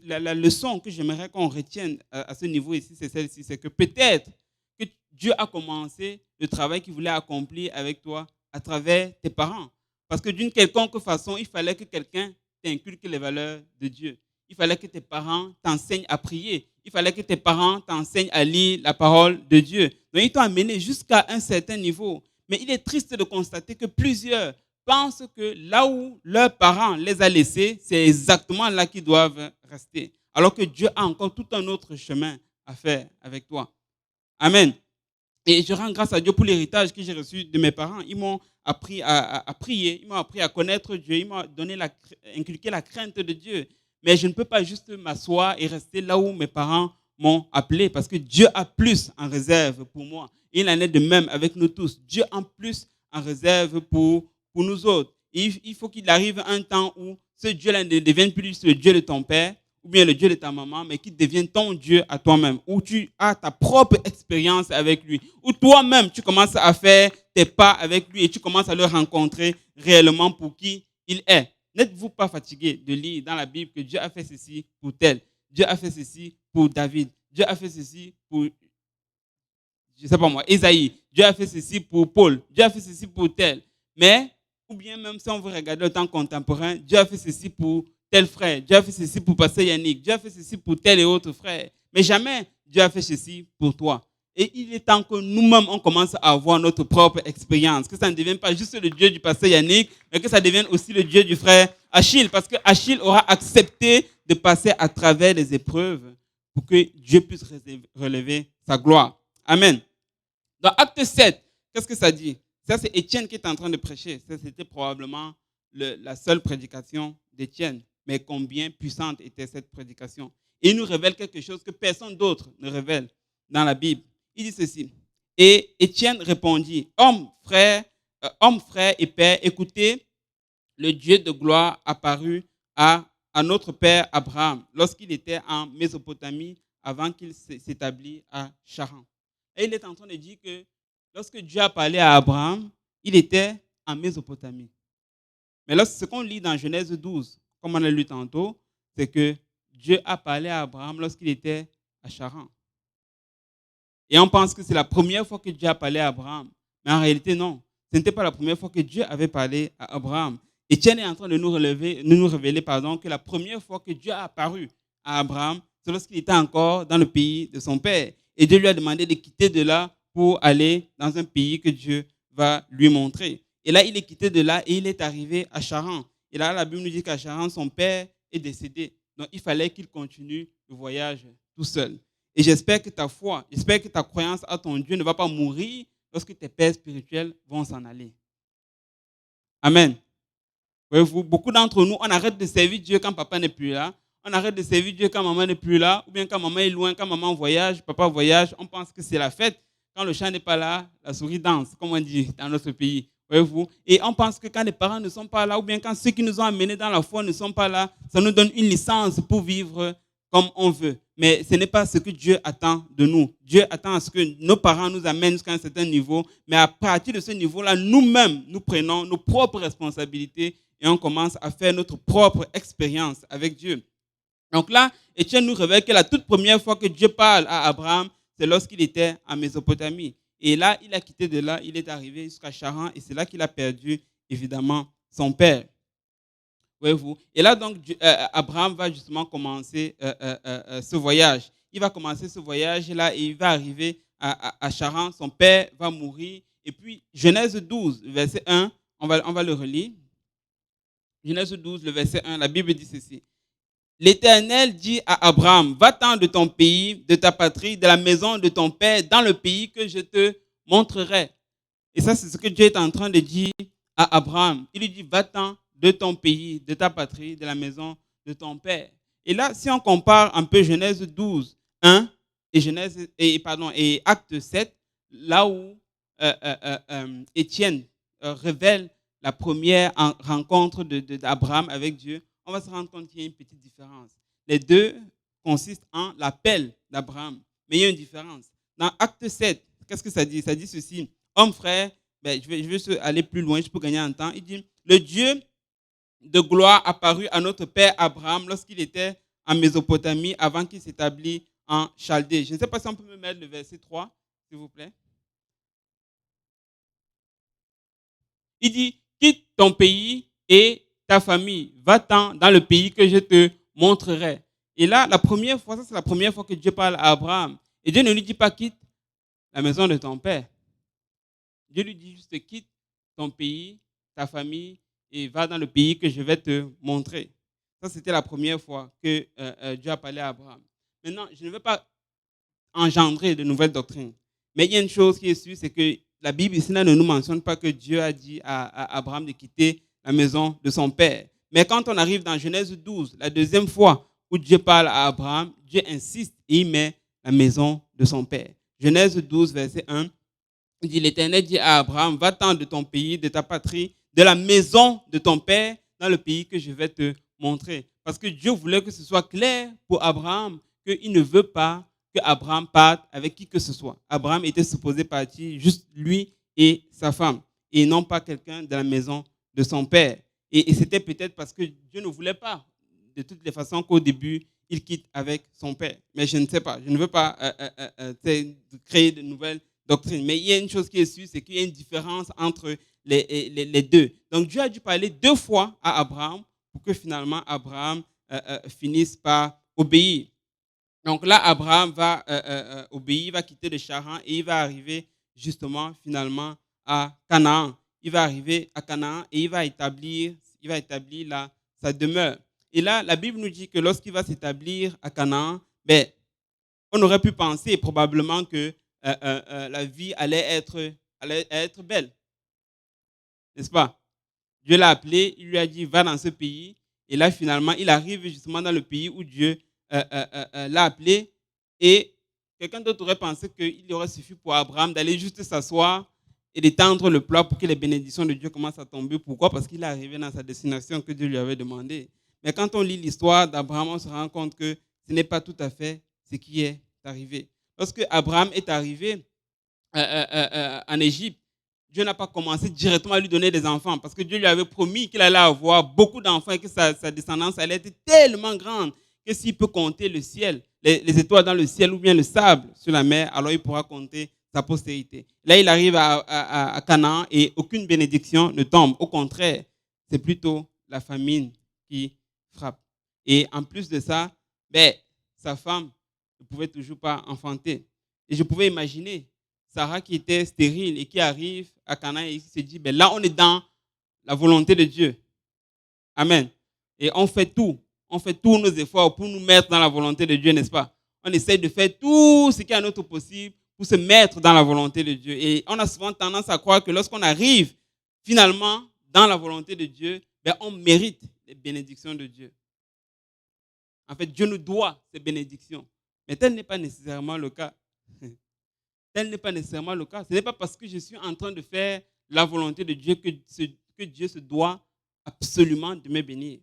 la leçon que j'aimerais qu'on retienne à ce niveau ici, c'est celle-ci, c'est que peut-être que Dieu a commencé le travail qu'il voulait accomplir avec toi à travers tes parents. Parce que d'une quelconque façon, il fallait que quelqu'un t'inculque les valeurs de Dieu. Il fallait que tes parents t'enseignent à prier. Il fallait que tes parents t'enseignent à lire la parole de Dieu. Donc, ils t'ont amené jusqu'à un certain niveau. Mais il est triste de constater que plusieurs pensent que là où leurs parents les a laissés, c'est exactement là qu'ils doivent rester. Alors que Dieu a encore tout un autre chemin à faire avec toi. Amen. Et je rends grâce à Dieu pour l'héritage que j'ai reçu de mes parents. Ils m'ont appris à prier, ils m'ont appris à connaître Dieu, ils m'ont inculqué la crainte de Dieu. Mais je ne peux pas juste m'asseoir et rester là où mes parents m'ont appelé, parce que Dieu a plus en réserve pour moi. Et il en est de même avec nous tous. Dieu a plus en réserve pour nous autres. Et il faut qu'il arrive un temps où ce Dieu-là ne devienne plus le Dieu de ton père, ou bien le Dieu de ta maman, mais qui devienne ton Dieu à toi-même, où tu as ta propre expérience avec lui, où toi-même tu commences à faire tes pas avec lui et tu commences à le rencontrer réellement pour qui il est. N'êtes-vous pas fatigué de lire dans la Bible que Dieu a fait ceci pour tel, Dieu a fait ceci pour David, Dieu a fait ceci pour, je ne sais pas moi, Ésaïe, Dieu a fait ceci pour Paul, Dieu a fait ceci pour tel. Mais, ou bien même si on veut regarder le temps contemporain, Dieu a fait ceci pour tel frère, Dieu a fait ceci pour Pasteur Yannick, Dieu a fait ceci pour tel et autre frère. Mais jamais Dieu a fait ceci pour toi. Et il est temps que nous-mêmes, on commence à avoir notre propre expérience. Que ça ne devienne pas juste le Dieu du pasteur Yannick, mais que ça devienne aussi le Dieu du frère Achille. Parce que Achille aura accepté de passer à travers les épreuves pour que Dieu puisse relever sa gloire. Amen. Dans Acte 7, qu'est-ce que ça dit? Ça, c'est Étienne qui est en train de prêcher. Ça, c'était probablement la seule prédication d'Étienne. Mais combien puissante était cette prédication? Et il nous révèle quelque chose que personne d'autre ne révèle dans la Bible. Il dit ceci. Et Étienne répondit, homme, frère et père, écoutez, le Dieu de gloire apparut à notre père Abraham lorsqu'il était en Mésopotamie avant qu'il s'établisse à Charan. Et il est en train de dire que lorsque Dieu a parlé à Abraham, il était en Mésopotamie. Mais ce qu'on lit dans Genèse 12, comme on l'a lu tantôt, c'est que Dieu a parlé à Abraham lorsqu'il était à Charan. Et on pense que c'est la première fois que Dieu a parlé à Abraham. Mais en réalité, non. Ce n'était pas la première fois que Dieu avait parlé à Abraham. Étienne est en train de nous révéler que la première fois que Dieu a apparu à Abraham, c'est lorsqu'il était encore dans le pays de son père. Et Dieu lui a demandé de quitter de là pour aller dans un pays que Dieu va lui montrer. Et là, il est quitté de là et il est arrivé à Charan. Et là, la Bible nous dit qu'à Charan, son père est décédé. Donc, il fallait qu'il continue le voyage tout seul. Et j'espère que ta foi, j'espère que ta croyance à ton Dieu ne va pas mourir lorsque tes pères spirituels vont s'en aller. Amen. Voyez-vous, beaucoup d'entre nous, on arrête de servir Dieu quand papa n'est plus là. On arrête de servir Dieu quand maman n'est plus là. Ou bien quand maman est loin, quand maman voyage, papa voyage. On pense que c'est la fête. Quand le chat n'est pas là, la souris danse, comme on dit dans notre pays. Voyez-vous? Et on pense que quand les parents ne sont pas là, ou bien quand ceux qui nous ont amenés dans la foi ne sont pas là, ça nous donne une licence pour vivre comme on veut. Mais ce n'est pas ce que Dieu attend de nous. Dieu attend à ce que nos parents nous amènent jusqu'à un certain niveau. Mais à partir de ce niveau-là, nous-mêmes, nous prenons nos propres responsabilités et on commence à faire notre propre expérience avec Dieu. Donc là, Étienne nous révèle que la toute première fois que Dieu parle à Abraham, c'est lorsqu'il était en Mésopotamie. Et là, il a quitté de là, il est arrivé jusqu'à Charan et c'est là qu'il a perdu, évidemment, son père. Voyez-vous? Et là, donc, Abraham va justement commencer ce voyage. Il va commencer ce voyage-là et il va arriver à Charan. Son père va mourir. Et puis, Genèse 12, verset 1, on va le relire. Genèse 12, le verset 1, la Bible dit ceci. L'Éternel dit à Abraham, va-t'en de ton pays, de ta patrie, de la maison de ton père, dans le pays que je te montrerai. Et ça, c'est ce que Dieu est en train de dire à Abraham. Il lui dit, va-t'en de ton pays, de ta patrie, de la maison de ton père. Et là, si on compare un peu Genèse 12, 1 et Acte 7, là où Étienne révèle la première rencontre d'Abraham avec Dieu, on va se rendre compte qu'il y a une petite différence. Les deux consistent en l'appel d'Abraham, mais il y a une différence. Dans Acte 7, qu'est-ce que ça dit? Ça dit ceci, homme frère, je vais aller plus loin, je peux gagner un temps. Il dit, le Dieu de gloire apparut à notre père Abraham lorsqu'il était en Mésopotamie avant qu'il s'établisse en Chaldée. Je ne sais pas si on peut me mettre le verset 3, s'il vous plaît. Il dit, quitte ton pays et ta famille, va-t'en dans le pays que je te montrerai. Et là, la première fois, ça c'est la première fois que Dieu parle à Abraham. Et Dieu ne lui dit pas quitte la maison de ton père. Dieu lui dit juste quitte ton pays, ta famille et va dans le pays que je vais te montrer. Ça c'était la première fois que Dieu a parlé à Abraham. Maintenant, je ne veux pas engendrer de nouvelles doctrines. Mais il y a une chose qui est sûre, c'est que la Bible ici ne nous mentionne pas que Dieu a dit à Abraham de quitter la maison de son père. Mais quand on arrive dans Genèse 12, la deuxième fois où Dieu parle à Abraham, Dieu insiste et il met la maison de son père. Genèse 12, verset 1, il dit, l'Éternel dit à Abraham, va-t'en de ton pays, de ta patrie, de la maison de ton père, dans le pays que je vais te montrer. Parce que Dieu voulait que ce soit clair pour Abraham qu'il ne veut pas que Abraham parte avec qui que ce soit. Abraham était supposé partir juste lui et sa femme, et non pas quelqu'un de la maison de son père. Et c'était peut-être parce que Dieu ne voulait pas, de toutes les façons, qu'au début, il quitte avec son père. Mais je ne sais pas, je ne veux pas créer de nouvelles doctrines. Mais il y a une chose qui est sûre, c'est qu'il y a une différence entre les deux. Donc Dieu a dû parler 2 fois à Abraham pour que finalement Abraham finisse par obéir. Donc là, Abraham va obéir, il va quitter le Charan et il va arriver justement finalement à Canaan. Il va arriver à Canaan et il va établir là sa demeure. Et là, la Bible nous dit que lorsqu'il va s'établir à Canaan, ben, on aurait pu penser probablement que la vie allait être belle. N'est-ce pas? Dieu l'a appelé, il lui a dit, va dans ce pays. Et là, finalement, il arrive justement dans le pays où Dieu l'a appelé. Et quelqu'un d'autre aurait pensé qu'il aurait suffi pour Abraham d'aller juste s'asseoir et d'étendre le plat pour que les bénédictions de Dieu commencent à tomber. Pourquoi? Parce qu'il est arrivé dans sa destination que Dieu lui avait demandé. Mais quand on lit l'histoire d'Abraham, on se rend compte que ce n'est pas tout à fait ce qui est arrivé. Lorsque Abraham est arrivé en Égypte, Dieu n'a pas commencé directement à lui donner des enfants parce que Dieu lui avait promis qu'il allait avoir beaucoup d'enfants et que sa descendance allait être tellement grande que s'il peut compter le ciel, les étoiles dans le ciel ou bien le sable sur la mer, alors il pourra compter sa postérité. Là, il arrive à Canaan et aucune bénédiction ne tombe. Au contraire, c'est plutôt la famine qui frappe. Et en plus de ça, sa femme ne pouvait toujours pas enfanter. Et je pouvais imaginer Sarah qui était stérile et qui arrive à Canaan et qui se dit, là, on est dans la volonté de Dieu. Amen. Et on fait tous nos efforts pour nous mettre dans la volonté de Dieu, n'est-ce pas? On essaie de faire tout ce qui est à notre possible pour se mettre dans la volonté de Dieu. Et on a souvent tendance à croire que lorsqu'on arrive finalement dans la volonté de Dieu, on mérite les bénédictions de Dieu. En fait, Dieu nous doit ces bénédictions. Mais tel n'est pas nécessairement le cas. Tel n'est pas nécessairement le cas. Ce n'est pas parce que je suis en train de faire la volonté de Dieu que Dieu se doit absolument de me bénir.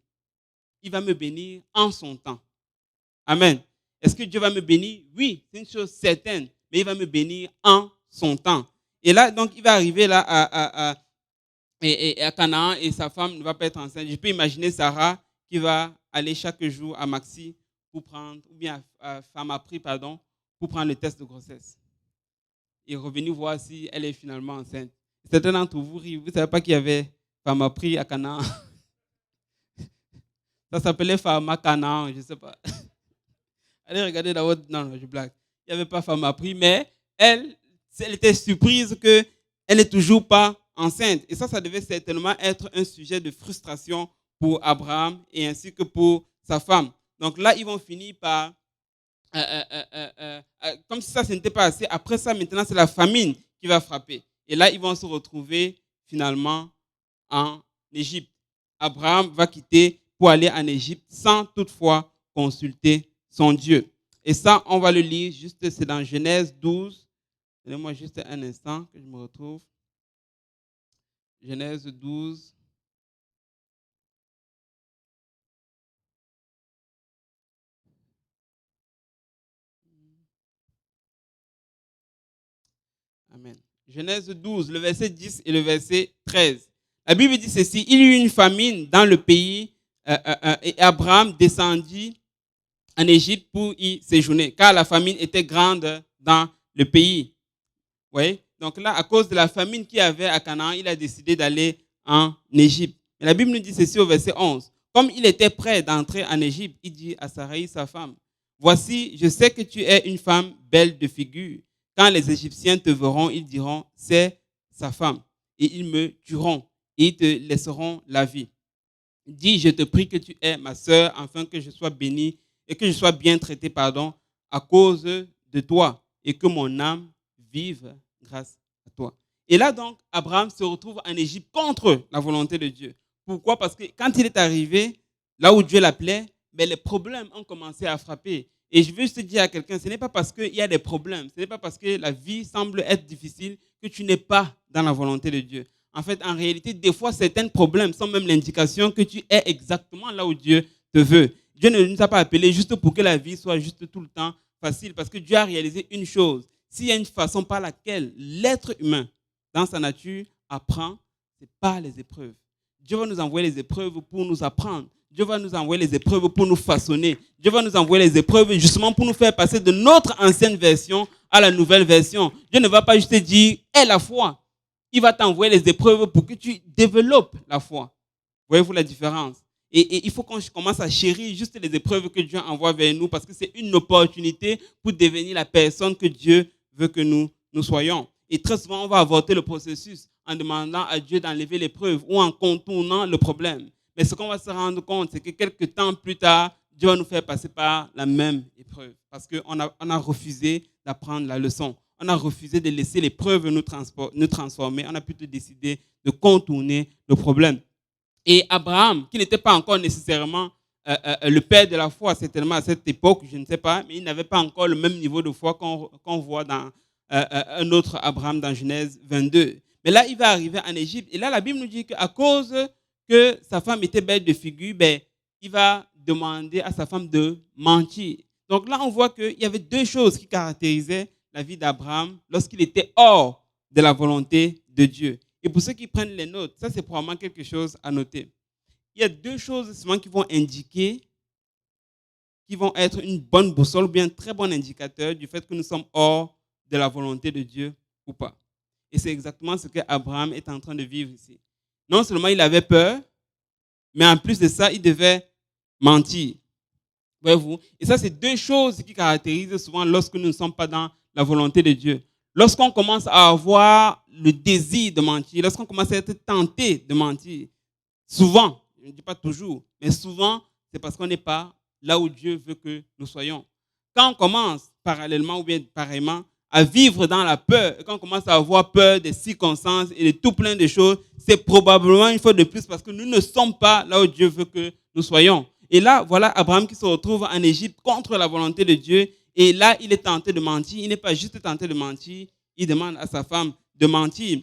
Il va me bénir en son temps. Amen. Est-ce que Dieu va me bénir? Oui, c'est une chose certaine, mais il va me bénir en son temps. Et là, donc, il va arriver là à Canaan et sa femme ne va pas être enceinte. Je peux imaginer Sarah qui va aller chaque jour à Maxi pour prendre, ou bien à Pharmaprix, pardon, pour prendre le test de grossesse. Et revenir voir si elle est finalement enceinte. Certains d'entre vous rient. Vous ne savez pas qu'il y avait Pharmaprix à Canaan? Ça s'appelait Pharma Canaan, je ne sais pas. Allez regarder dans votre... Non, je blague. Il n'y avait pas Pharmaprix, mais elle était surprise qu'elle n'est toujours pas enceinte. Et ça devait certainement être un sujet de frustration pour Abraham et ainsi que pour sa femme. Donc là, ils vont finir par... comme si ça, ce n'était pas assez. Après ça, maintenant, c'est la famine qui va frapper. Et là, ils vont se retrouver finalement en Égypte. Abraham va quitter pour aller en Égypte sans toutefois consulter son Dieu. Et ça, on va le lire juste, c'est dans Genèse 12. Donnez-moi juste un instant que je me retrouve. Genèse 12. Amen. Genèse 12, le verset 10 et le verset 13. La Bible dit ceci, il y eut une famine dans le pays et Abraham descendit en Égypte pour y séjourner, car la famine était grande dans le pays. Oui? Donc là, à cause de la famine qu'il y avait à Canaan, il a décidé d'aller en Égypte. Et la Bible nous dit ceci au verset 11. Comme il était prêt d'entrer en Égypte, il dit à Sarai, sa femme, « Voici, je sais que tu es une femme belle de figure. Quand les Égyptiens te verront, ils diront, c'est sa femme. Et ils me tueront et ils te laisseront la vie. Dis, je te prie que tu aies ma sœur, afin que je sois béni et que je sois bien traité, à cause de toi, et que mon âme vive grâce à toi. » Et là donc, Abraham se retrouve en Égypte contre la volonté de Dieu. Pourquoi? Parce que quand il est arrivé, là où Dieu l'appelait, les problèmes ont commencé à frapper. Et je veux juste dire à quelqu'un, ce n'est pas parce qu'il y a des problèmes, ce n'est pas parce que la vie semble être difficile que tu n'es pas dans la volonté de Dieu. En fait, en réalité, des fois, certains problèmes sont même l'indication que tu es exactement là où Dieu te veut. Dieu ne nous a pas appelés juste pour que la vie soit juste tout le temps facile, parce que Dieu a réalisé une chose. S'il y a une façon par laquelle l'être humain, dans sa nature, apprend, c'est par les épreuves. Dieu va nous envoyer les épreuves pour nous apprendre. Dieu va nous envoyer les épreuves pour nous façonner. Dieu va nous envoyer les épreuves justement pour nous faire passer de notre ancienne version à la nouvelle version. Dieu ne va pas juste te dire « aie la foi ». Il va t'envoyer les épreuves pour que tu développes la foi. Voyez-vous la différence? Et il faut qu'on commence à chérir juste les épreuves que Dieu envoie vers nous parce que c'est une opportunité pour devenir la personne que Dieu veut que nous soyons. Et très souvent, on va avorter le processus en demandant à Dieu d'enlever l'épreuve ou en contournant le problème. Mais ce qu'on va se rendre compte, c'est que quelques temps plus tard, Dieu va nous faire passer par la même épreuve parce qu'on a refusé d'apprendre la leçon. On a refusé de laisser l'épreuve nous transformer. On a plutôt décidé de contourner le problème. Et Abraham, qui n'était pas encore nécessairement le père de la foi, certainement à cette époque, je ne sais pas, mais il n'avait pas encore le même niveau de foi qu'on voit dans un autre Abraham dans Genèse 22. Mais là, il va arriver en Égypte. Et là, la Bible nous dit qu'à cause que sa femme était belle de figure, il va demander à sa femme de mentir. Donc là, on voit qu'il y avait deux choses qui caractérisaient la vie d'Abraham lorsqu'il était hors de la volonté de Dieu. Et pour ceux qui prennent les notes, ça c'est probablement quelque chose à noter. Il y a deux choses souvent qui vont indiquer, qui vont être une bonne boussole ou bien un très bon indicateur du fait que nous sommes hors de la volonté de Dieu ou pas. Et c'est exactement ce que Abraham est en train de vivre ici. Non seulement il avait peur, mais en plus de ça, il devait mentir. Voyez-vous? Et ça, c'est deux choses qui caractérisent souvent lorsque nous ne sommes pas dans la volonté de Dieu. Lorsqu'on commence à avoir le désir de mentir, lorsqu'on commence à être tenté de mentir, souvent, je ne dis pas toujours, mais souvent, c'est parce qu'on n'est pas là où Dieu veut que nous soyons. Quand on commence parallèlement ou bien pareillement à vivre dans la peur, et quand on commence à avoir peur des circonstances et de tout plein de choses, c'est probablement une fois de plus parce que nous ne sommes pas là où Dieu veut que nous soyons. Et là, voilà Abraham qui se retrouve en Égypte contre la volonté de Dieu. Et là, il est tenté de mentir. Il n'est pas juste tenté de mentir, il demande à sa femme de mentir.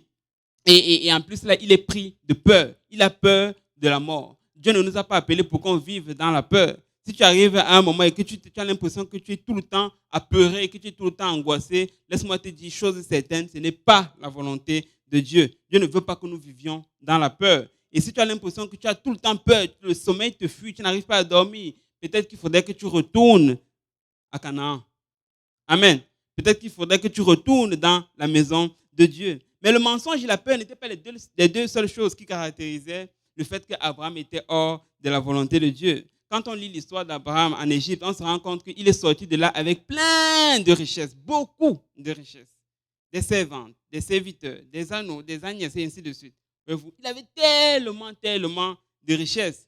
Et en plus, là, il est pris de peur. Il a peur de la mort. Dieu ne nous a pas appelés pour qu'on vive dans la peur. Si tu arrives à un moment et que tu as l'impression que tu es tout le temps apeuré, que tu es tout le temps angoissé, laisse-moi te dire, chose certaine, ce n'est pas la volonté de Dieu. Dieu ne veut pas que nous vivions dans la peur. Et si tu as l'impression que tu as tout le temps peur, le sommeil te fuit, tu n'arrives pas à dormir, peut-être qu'il faudrait que tu retournes à Canaan. Amen. Peut-être qu'il faudrait que tu retournes dans la maison de Dieu. Mais le mensonge et la peur n'étaient pas les deux seules choses qui caractérisaient le fait qu'Abraham était hors de la volonté de Dieu. Quand on lit l'histoire d'Abraham en Égypte, on se rend compte qu'il est sorti de là avec plein de richesses, beaucoup de richesses. Des servantes, des serviteurs, des anneaux, des agnès et ainsi de suite. Il avait tellement de richesses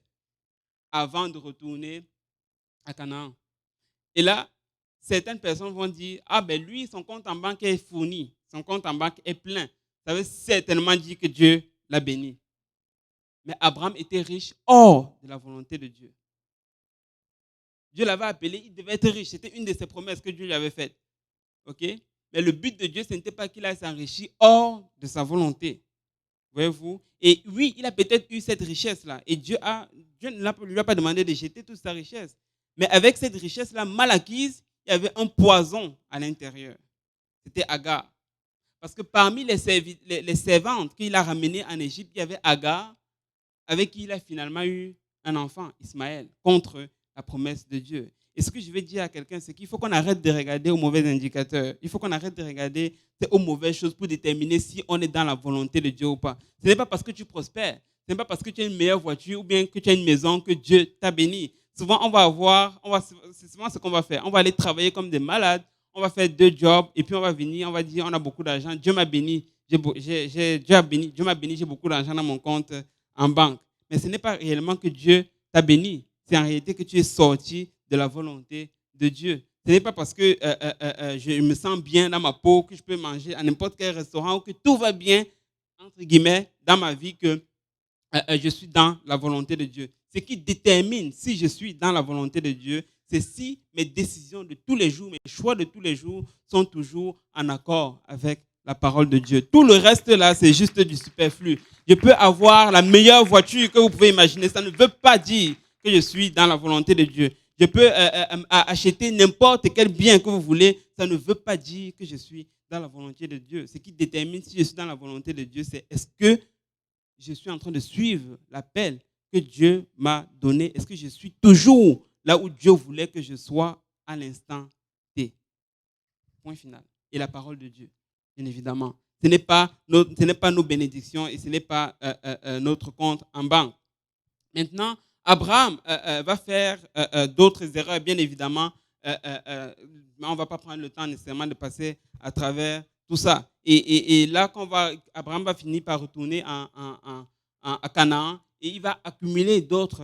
avant de retourner à Canaan. Et là, certaines personnes vont dire, lui, son compte en banque est fourni, son compte en banque est plein. Ça veut certainement dire que Dieu l'a béni. Mais Abraham était riche hors de la volonté de Dieu. Dieu l'avait appelé, il devait être riche. C'était une de ses promesses que Dieu lui avait faites. Okay? Mais le but de Dieu, ce n'était pas qu'il aille s'enrichir hors de sa volonté. Voyez-vous? Et oui, il a peut-être eu cette richesse-là. Et Dieu ne lui a pas demandé de jeter toute sa richesse. Mais avec cette richesse-là mal acquise, il y avait un poison à l'intérieur. C'était Agar. Parce que parmi les servantes qu'il a ramenées en Égypte, il y avait Agar, avec qui il a finalement eu un enfant, Ismaël, contre la promesse de Dieu. Et ce que je vais dire à quelqu'un, c'est qu'il faut qu'on arrête de regarder aux mauvais indicateurs. Il faut qu'on arrête de regarder aux mauvaises choses pour déterminer si on est dans la volonté de Dieu ou pas. Ce n'est pas parce que tu prospères, ce n'est pas parce que tu as une meilleure voiture ou bien que tu as une maison que Dieu t'a béni. Souvent, c'est souvent ce qu'on va faire. On va aller travailler comme des malades, on va faire 2 jobs et puis on va venir, on va dire on a beaucoup d'argent, Dieu m'a béni, Dieu m'a béni, j'ai beaucoup d'argent dans mon compte en banque. Mais ce n'est pas réellement que Dieu t'a béni. C'est en réalité que tu es sorti de la volonté de Dieu. Ce n'est pas parce que je me sens bien dans ma peau, que je peux manger à n'importe quel restaurant ou que tout va bien, entre guillemets, dans ma vie que je suis dans la volonté de Dieu. Ce qui détermine si je suis dans la volonté de Dieu, c'est si mes décisions de tous les jours, mes choix de tous les jours sont toujours en accord avec la parole de Dieu. Tout le reste là, c'est juste du superflu. Je peux avoir la meilleure voiture que vous pouvez imaginer. Ça ne veut pas dire que je suis dans la volonté de Dieu. Je peux acheter n'importe quel bien que vous voulez. Ça ne veut pas dire que je suis dans la volonté de Dieu. Ce qui détermine si je suis dans la volonté de Dieu, c'est est-ce que je suis en train de suivre l'appel que Dieu m'a donné? Est-ce que je suis toujours là où Dieu voulait que je sois à l'instant T? Point final. Et la parole de Dieu, bien évidemment. Ce n'est pas nos bénédictions et ce n'est pas notre compte en banque. Maintenant, Abraham va faire d'autres erreurs, bien évidemment. On ne va pas prendre le temps nécessairement de passer à travers tout ça. Et là, Abraham va finir par retourner à Canaan et il va accumuler d'autres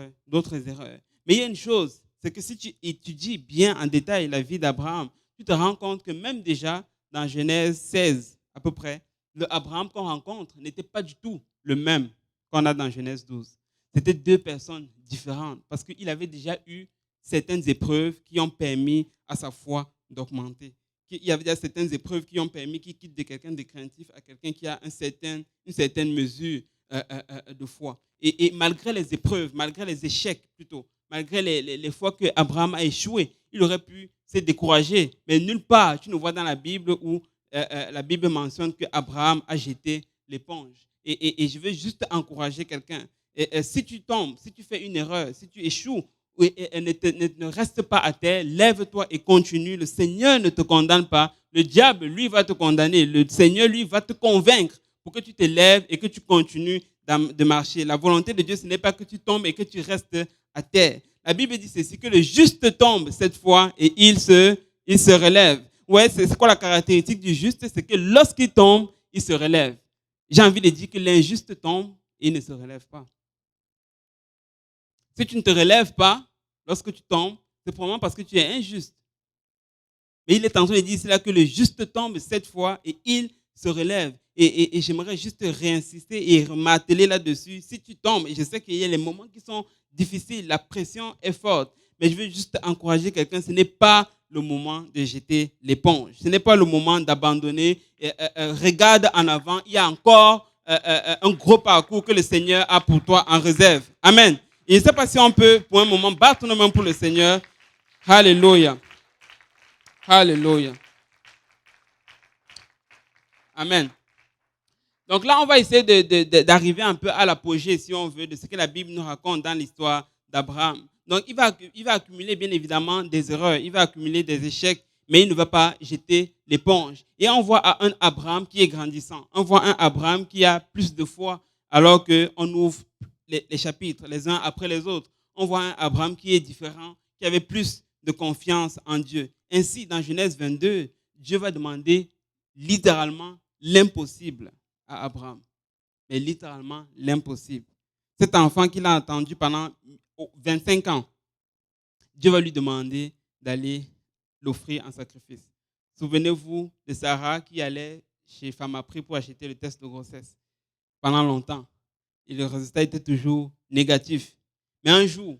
erreurs. Mais il y a une chose, c'est que si tu étudies bien en détail la vie d'Abraham, tu te rends compte que même déjà dans Genèse 16 à peu près, le Abraham qu'on rencontre n'était pas du tout le même qu'on a dans Genèse 12. C'était deux personnes différentes parce qu'il avait déjà eu certaines épreuves qui ont permis à sa foi d'augmenter. Il y avait déjà certaines épreuves qui ont permis qu'il quitte de quelqu'un de craintif à quelqu'un qui a une certaine mesure de foi. Et malgré les épreuves, malgré les échecs plutôt, malgré les fois que Abraham a échoué, il aurait pu se décourager. Mais nulle part, tu ne vois dans la Bible où la Bible mentionne qu'Abraham a jeté l'éponge. Et je veux juste encourager quelqu'un. Si tu tombes, si tu fais une erreur, si tu échoues, ne reste pas à terre, lève-toi et continue. Le Seigneur ne te condamne pas. Le diable, lui, va te condamner. Le Seigneur, lui, va te convaincre pour que tu te lèves et que tu continues de marcher. La volonté de Dieu, ce n'est pas que tu tombes et que tu restes à terre. La Bible dit ceci, que le juste tombe cette fois et il se relève. Ouais, c'est quoi la caractéristique du juste? C'est que lorsqu'il tombe, il se relève. J'ai envie de dire que l'injuste tombe et il ne se relève pas. Si tu ne te relèves pas, lorsque tu tombes, c'est probablement parce que tu es injuste. Mais il est en train de dire ici là que le juste tombe cette fois et il se relève. Et j'aimerais juste réinsister et m'atteler là-dessus. Si tu tombes, et je sais qu'il y a les moments qui sont difficiles, la pression est forte, mais je veux juste encourager quelqu'un, ce n'est pas le moment de jeter l'éponge. Ce n'est pas le moment d'abandonner. Regarde en avant, il y a encore un gros parcours que le Seigneur a pour toi en réserve. Amen. Et je ne sais pas si on peut, pour un moment, battre nos mains pour le Seigneur. Alléluia. Alléluia. Amen. Donc là, on va essayer d'arriver un peu à l'apogée, si on veut, de ce que la Bible nous raconte dans l'histoire d'Abraham. Donc, il va accumuler, bien évidemment, des erreurs, il va accumuler des échecs, mais il ne va pas jeter l'éponge. Et on voit un Abraham qui est grandissant. On voit un Abraham qui a plus de foi, alors qu'on ouvre les chapitres les uns après les autres. On voit un Abraham qui est différent, qui avait plus de confiance en Dieu. Ainsi, dans Genèse 22, Dieu va demander littéralement l'impossible à Abraham. Mais littéralement l'impossible. Cet enfant qu'il a entendu pendant 25 ans, Dieu va lui demander d'aller l'offrir en sacrifice. Souvenez-vous de Sarah qui allait chez Pharmaprix pour acheter le test de grossesse pendant longtemps. Et le résultat était toujours négatif. Mais un jour,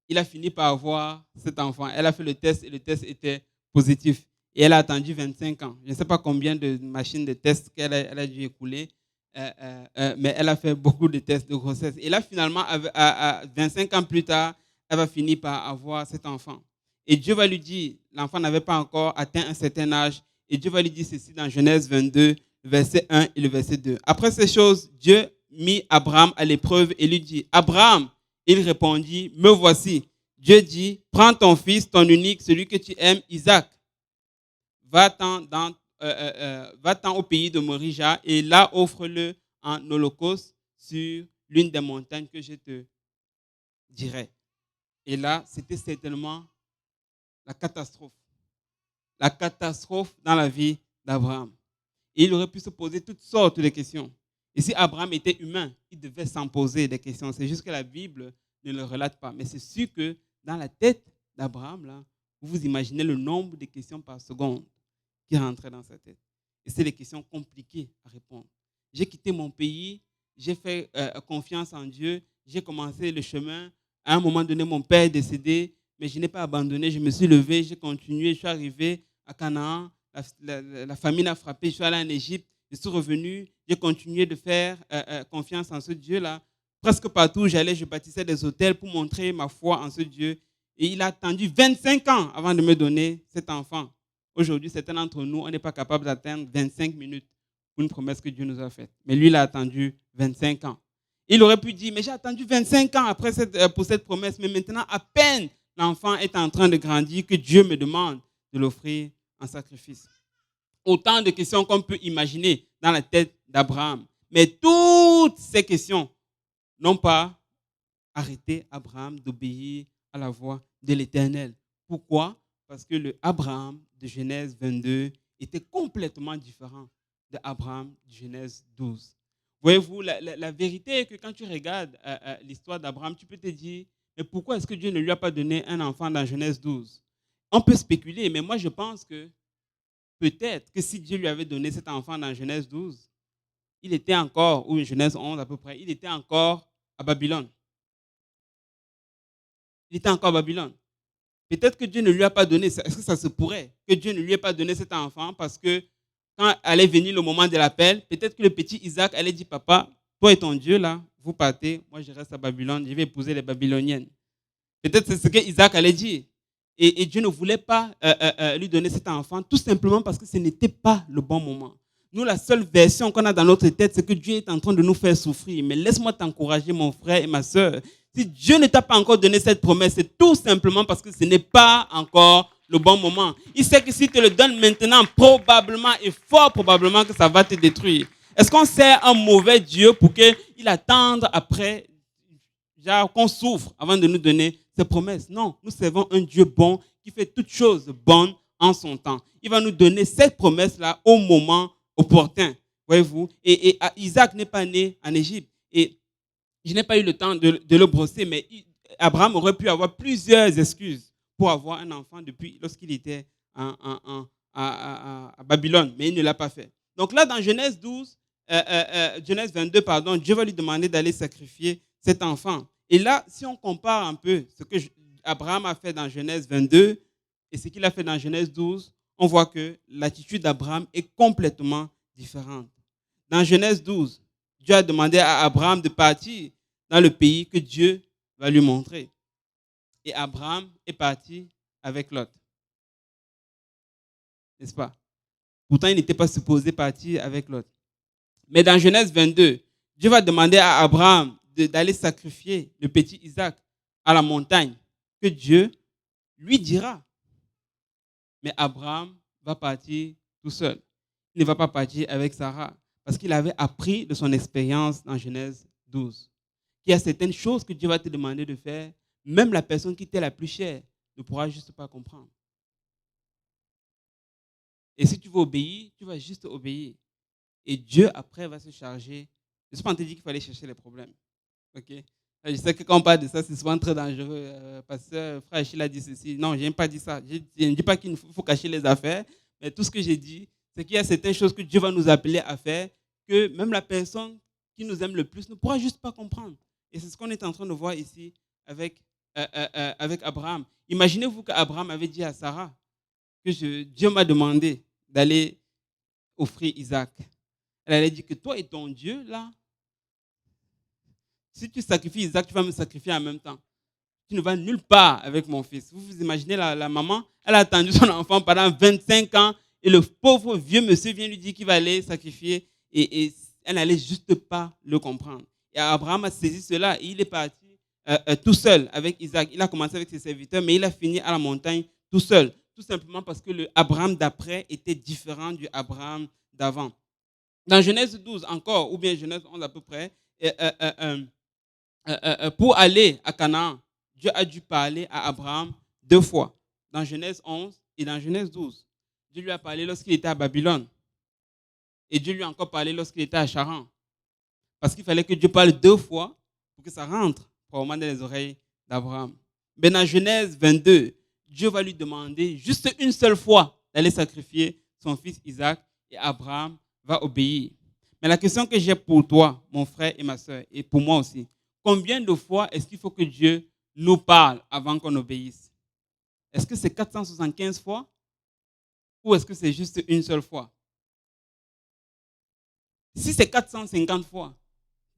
il a fini par avoir cet enfant. Elle a fait le test et le test était positif. Et elle a attendu 25 ans. Je ne sais pas combien de machines de tests qu'elle a dû écouler, mais elle a fait beaucoup de tests de grossesse. Et là, finalement, à 25 ans plus tard, elle va finir par avoir cet enfant. Et Dieu va lui dire, l'enfant n'avait pas encore atteint un certain âge, et Dieu va lui dire ceci dans Genèse 22, verset 1 et le verset 2. Après ces choses, Dieu mit Abraham à l'épreuve et lui dit, Abraham, il répondit, me voici. Dieu dit, prends ton fils, ton unique, celui que tu aimes, Isaac. Va-t'en au pays de Morija et là offre-le en holocauste sur l'une des montagnes que je te dirai. Et là, c'était certainement la catastrophe. La catastrophe dans la vie d'Abraham. Et il aurait pu se poser toutes sortes de questions. Et si Abraham était humain, il devait s'en poser des questions. C'est juste que la Bible ne le relate pas. Mais c'est sûr que dans la tête d'Abraham, là, vous imaginez le nombre de questions par seconde qui rentraient dans sa tête. Et c'est des questions compliquées à répondre. J'ai quitté mon pays, j'ai fait confiance en Dieu, j'ai commencé le chemin. À un moment donné, mon père est décédé, mais je n'ai pas abandonné. Je me suis levé, j'ai continué, je suis arrivé à Canaan. La famine a frappé, je suis allé en Égypte. Je suis revenu, j'ai continué de faire confiance en ce Dieu-là. Presque partout où j'allais, je bâtissais des hôtels pour montrer ma foi en ce Dieu. Et il a attendu 25 ans avant de me donner cet enfant. Aujourd'hui, certains d'entre nous, on n'est pas capable d'atteindre 25 minutes pour une promesse que Dieu nous a faite. Mais lui, il a attendu 25 ans. Il aurait pu dire, mais j'ai attendu 25 ans pour cette promesse, mais maintenant, à peine l'enfant est en train de grandir que Dieu me demande de l'offrir en sacrifice. Autant de questions qu'on peut imaginer dans la tête d'Abraham. Mais toutes ces questions n'ont pas arrêté Abraham d'obéir à la voix de l'Éternel. Pourquoi? Parce que le Abraham de Genèse 22 était complètement différent de Abraham de Genèse 12. Voyez-vous, la vérité est que quand tu regardes l'histoire d'Abraham, tu peux te dire, mais pourquoi est-ce que Dieu ne lui a pas donné un enfant dans Genèse 12? On peut spéculer, mais moi je pense que peut-être que si Dieu lui avait donné cet enfant dans Genèse 12, il était encore, ou Genèse 11 à peu près, il était encore à Babylone. Il était encore à Babylone. Peut-être que Dieu ne lui a pas donné, est-ce que ça se pourrait que Dieu ne lui ait pas donné cet enfant parce que quand allait venir le moment de l'appel, peut-être que le petit Isaac allait dire, papa, toi et ton Dieu là, vous partez, moi je reste à Babylone, je vais épouser les Babyloniennes. Peut-être c'est ce que Isaac allait dire. Et Dieu ne voulait pas lui donner cet enfant tout simplement parce que ce n'était pas le bon moment. Nous, la seule version qu'on a dans notre tête, c'est que Dieu est en train de nous faire souffrir. Mais laisse-moi t'encourager, mon frère et ma soeur. Si Dieu ne t'a pas encore donné cette promesse, c'est tout simplement parce que ce n'est pas encore le bon moment. Il sait que s'il te le donne maintenant, probablement et fort probablement que ça va te détruire. Est-ce qu'on sert un mauvais Dieu pour qu'il attende après, genre qu'on souffre avant de nous donner ses promesses? Non, nous servons un Dieu bon qui fait toutes choses bonnes en son temps. Il va nous donner cette promesse-là au moment opportun, voyez-vous. Et Isaac n'est pas né en Égypte. Et je n'ai pas eu le temps de le brosser, mais Abraham aurait pu avoir plusieurs excuses pour avoir un enfant depuis lorsqu'il était à Babylone, mais il ne l'a pas fait. Donc là, dans Genèse 12, Genèse 22, pardon, Dieu va lui demander d'aller sacrifier cet enfant. Et là, si on compare un peu ce que Abraham a fait dans Genèse 22 et ce qu'il a fait dans Genèse 12, on voit que l'attitude d'Abraham est complètement différente. Dans Genèse 12, Dieu a demandé à Abraham de partir dans le pays que Dieu va lui montrer. Et Abraham est parti avec Lot. N'est-ce pas? Pourtant, il n'était pas supposé partir avec Lot. Mais dans Genèse 22, Dieu va demander à Abraham d'aller sacrifier le petit Isaac à la montagne que Dieu lui dira. Mais Abraham va partir tout seul. Il ne va pas partir avec Sarah parce qu'il avait appris de son expérience dans Genèse 12. Qu'il y a certaines choses que Dieu va te demander de faire, même la personne qui t'est la plus chère ne pourra juste pas comprendre. Et si tu veux obéir, tu vas juste obéir. Et Dieu, après, va se charger. Je ne suis pas en train de dire qu'il fallait chercher les problèmes. Okay? Je sais que quand on parle de ça, c'est souvent très dangereux. Pasteur, frère Achille a dit ceci. Non, je n'ai pas dit ça. Je ne dis pas qu'il faut cacher les affaires. Mais tout ce que j'ai dit, c'est qu'il y a certaines choses que Dieu va nous appeler à faire que même la personne qui nous aime le plus ne pourra juste pas comprendre. Et c'est ce qu'on est en train de voir ici avec Abraham. Imaginez-vous qu'Abraham avait dit à Sarah que Dieu m'a demandé d'aller offrir Isaac. Elle allait dire que toi et ton Dieu, là, si tu sacrifies Isaac, tu vas me sacrifier en même temps. Tu ne vas nulle part avec mon fils. Vous vous imaginez la maman, elle a attendu son enfant pendant 25 ans et le pauvre vieux monsieur vient lui dire qu'il va aller sacrifier et elle n'allait juste pas le comprendre. Et Abraham a saisi cela et il est parti tout seul avec Isaac. Il a commencé avec ses serviteurs, mais il a fini à la montagne tout seul. Tout simplement parce que le Abraham d'après était différent du Abraham d'avant. Dans Genèse 12 encore, ou bien Genèse 11 à peu près, pour aller à Canaan, Dieu a dû parler à Abraham 2 fois, dans Genèse 11 et dans Genèse 12. Dieu lui a parlé lorsqu'il était à Babylone. Et Dieu lui a encore parlé lorsqu'il était à Charan. Parce qu'il fallait que Dieu parle 2 fois pour que ça rentre probablement dans les oreilles d'Abraham. Mais dans Genèse 22, Dieu va lui demander juste une seule fois d'aller sacrifier son fils Isaac et Abraham va obéir. Mais la question que j'ai pour toi, mon frère et ma soeur, et pour moi aussi, combien de fois est-ce qu'il faut que Dieu nous parle avant qu'on obéisse? Est-ce que c'est 475 fois ou est-ce que c'est juste une seule fois? Si c'est 450 fois,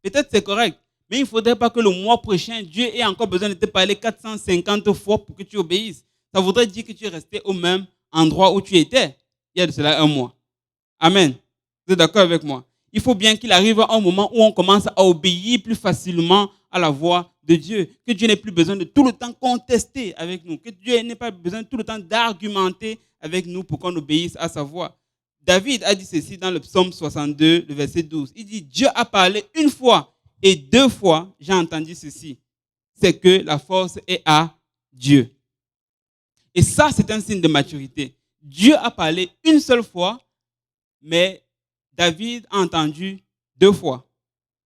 peut-être c'est correct. Mais il ne faudrait pas que le mois prochain, Dieu ait encore besoin de te parler 450 fois pour que tu obéisses. Ça voudrait dire que tu es resté au même endroit où tu étais il y a de cela un mois. Amen. Vous êtes d'accord avec moi? Il faut bien qu'il arrive un moment où on commence à obéir plus facilement à la voix de Dieu. Que Dieu n'ait plus besoin de tout le temps contester avec nous. Que Dieu n'ait pas besoin de tout le temps d'argumenter avec nous pour qu'on obéisse à sa voix. David a dit ceci dans le psaume 62, le verset 12. Il dit, Dieu a parlé une fois et deux fois, j'ai entendu ceci. C'est que la force est à Dieu. Et ça, c'est un signe de maturité. Dieu a parlé une seule fois, mais David a entendu deux fois.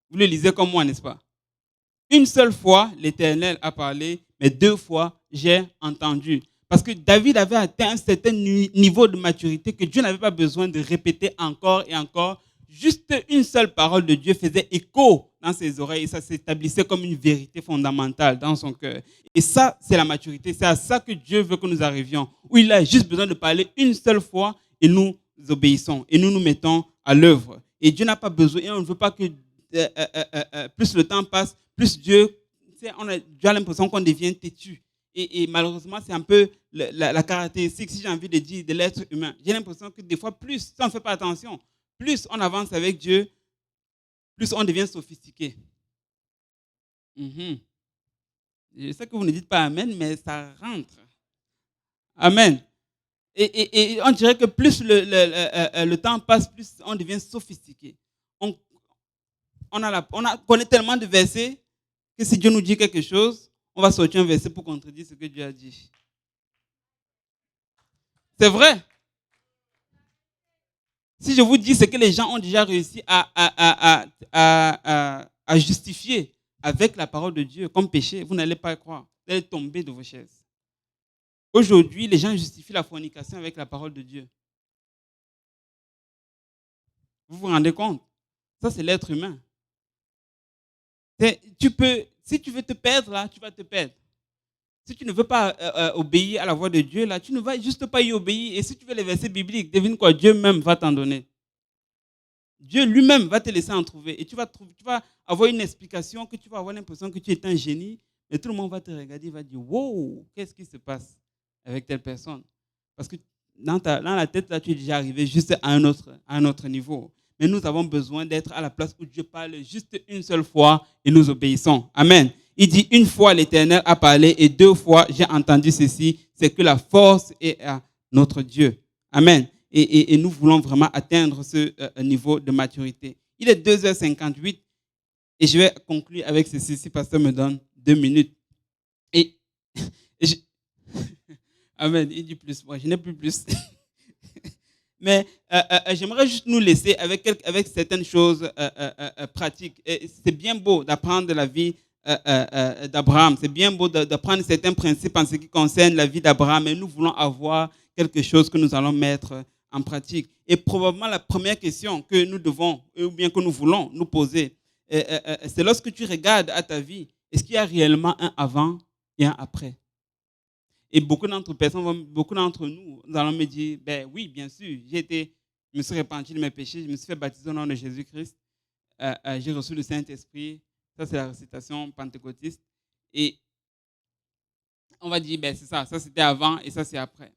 Vous le lisez comme moi, n'est-ce pas? Une seule fois, l'Éternel a parlé, mais deux fois, j'ai entendu. Parce que David avait atteint un certain niveau de maturité que Dieu n'avait pas besoin de répéter encore et encore. Juste une seule parole de Dieu faisait écho dans ses oreilles et ça s'établissait comme une vérité fondamentale dans son cœur. Et ça, c'est la maturité. C'est à ça que Dieu veut que nous arrivions. Où il a juste besoin de parler une seule fois et nous obéissons. Et nous nous mettons à l'œuvre. Et Dieu n'a pas besoin, et on ne veut pas que plus le temps passe, plus Dieu, Dieu a l'impression qu'on devient têtu. Et malheureusement, c'est un peu la caractéristique, si j'ai envie de dire, de l'être humain. J'ai l'impression que des fois, plus, si on ne fait pas attention, plus on avance avec Dieu, plus on devient sophistiqué. Je sais que vous ne dites pas Amen, mais ça rentre. Amen. Et on dirait que plus le temps passe, plus on devient sophistiqué. On connaît tellement de versets que si Dieu nous dit quelque chose, on va sortir un verset pour contredire ce que Dieu a dit. C'est vrai. Si je vous dis ce que les gens ont déjà réussi à justifier avec la parole de Dieu comme péché, vous n'allez pas y croire. Vous allez tomber de vos chaises. Aujourd'hui, les gens justifient la fornication avec la parole de Dieu. Vous vous rendez compte? Ça, c'est l'être humain. Si tu veux te perdre, là, tu vas te perdre. Si tu ne veux pas obéir à la voix de Dieu, là, tu ne vas juste pas y obéir. Et si tu veux les versets bibliques, devine quoi? Dieu même va t'en donner. Dieu lui-même va te laisser en trouver. Et tu vas avoir une explication que tu vas avoir l'impression que tu es un génie. Mais tout le monde va te regarder et va dire, wow, qu'est-ce qui se passe avec telle personne? Parce que dans la tête, là, tu es déjà arrivé juste à un autre niveau. Mais nous avons besoin d'être à la place où Dieu parle juste une seule fois et nous obéissons. Amen. Il dit, une fois l'Éternel a parlé et deux fois j'ai entendu ceci, c'est que la force est à notre Dieu. Amen. Et nous voulons vraiment atteindre ce niveau de maturité. Il est 2h58 et je vais conclure avec ceci, si le pasteur me donne 2 minutes. Amen, il dit plus. Moi, je n'ai plus. Mais j'aimerais juste nous laisser avec certaines choses pratiques. C'est bien beau d'apprendre de la vie d'Abraham. C'est bien beau d'apprendre certains principes en ce qui concerne la vie d'Abraham. Mais nous voulons avoir quelque chose que nous allons mettre en pratique. Et probablement la première question que nous devons, ou bien que nous voulons nous poser, c'est lorsque tu regardes à ta vie, est-ce qu'il y a réellement un avant et un après? Et beaucoup d'entre nous, nous allons me dire, ben oui, bien sûr, je me suis repenti de mes péchés, je me suis fait baptiser au nom de Jésus-Christ, j'ai reçu le Saint-Esprit, ça c'est la récitation pentecôtiste, et on va dire, ben c'est ça c'était avant et ça c'est après.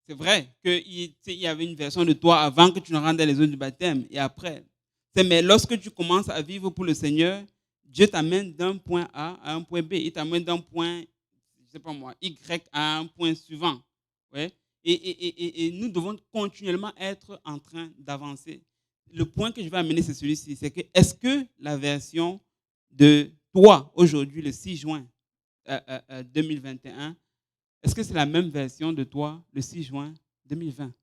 C'est vrai qu'il y avait une version de toi avant que tu ne rentres dans les eaux du baptême et après. Mais lorsque tu commences à vivre pour le Seigneur, Dieu t'amène d'un point A à un point B, il t'amène d'un point je sais pas moi, Y à un point suivant. Ouais? Et nous devons continuellement être en train d'avancer. Le point que je vais amener, c'est celui-ci. C'est que, est-ce que la version de toi, aujourd'hui, le 6 juin 2021, est-ce que c'est la même version de toi, le 6 juin 2020?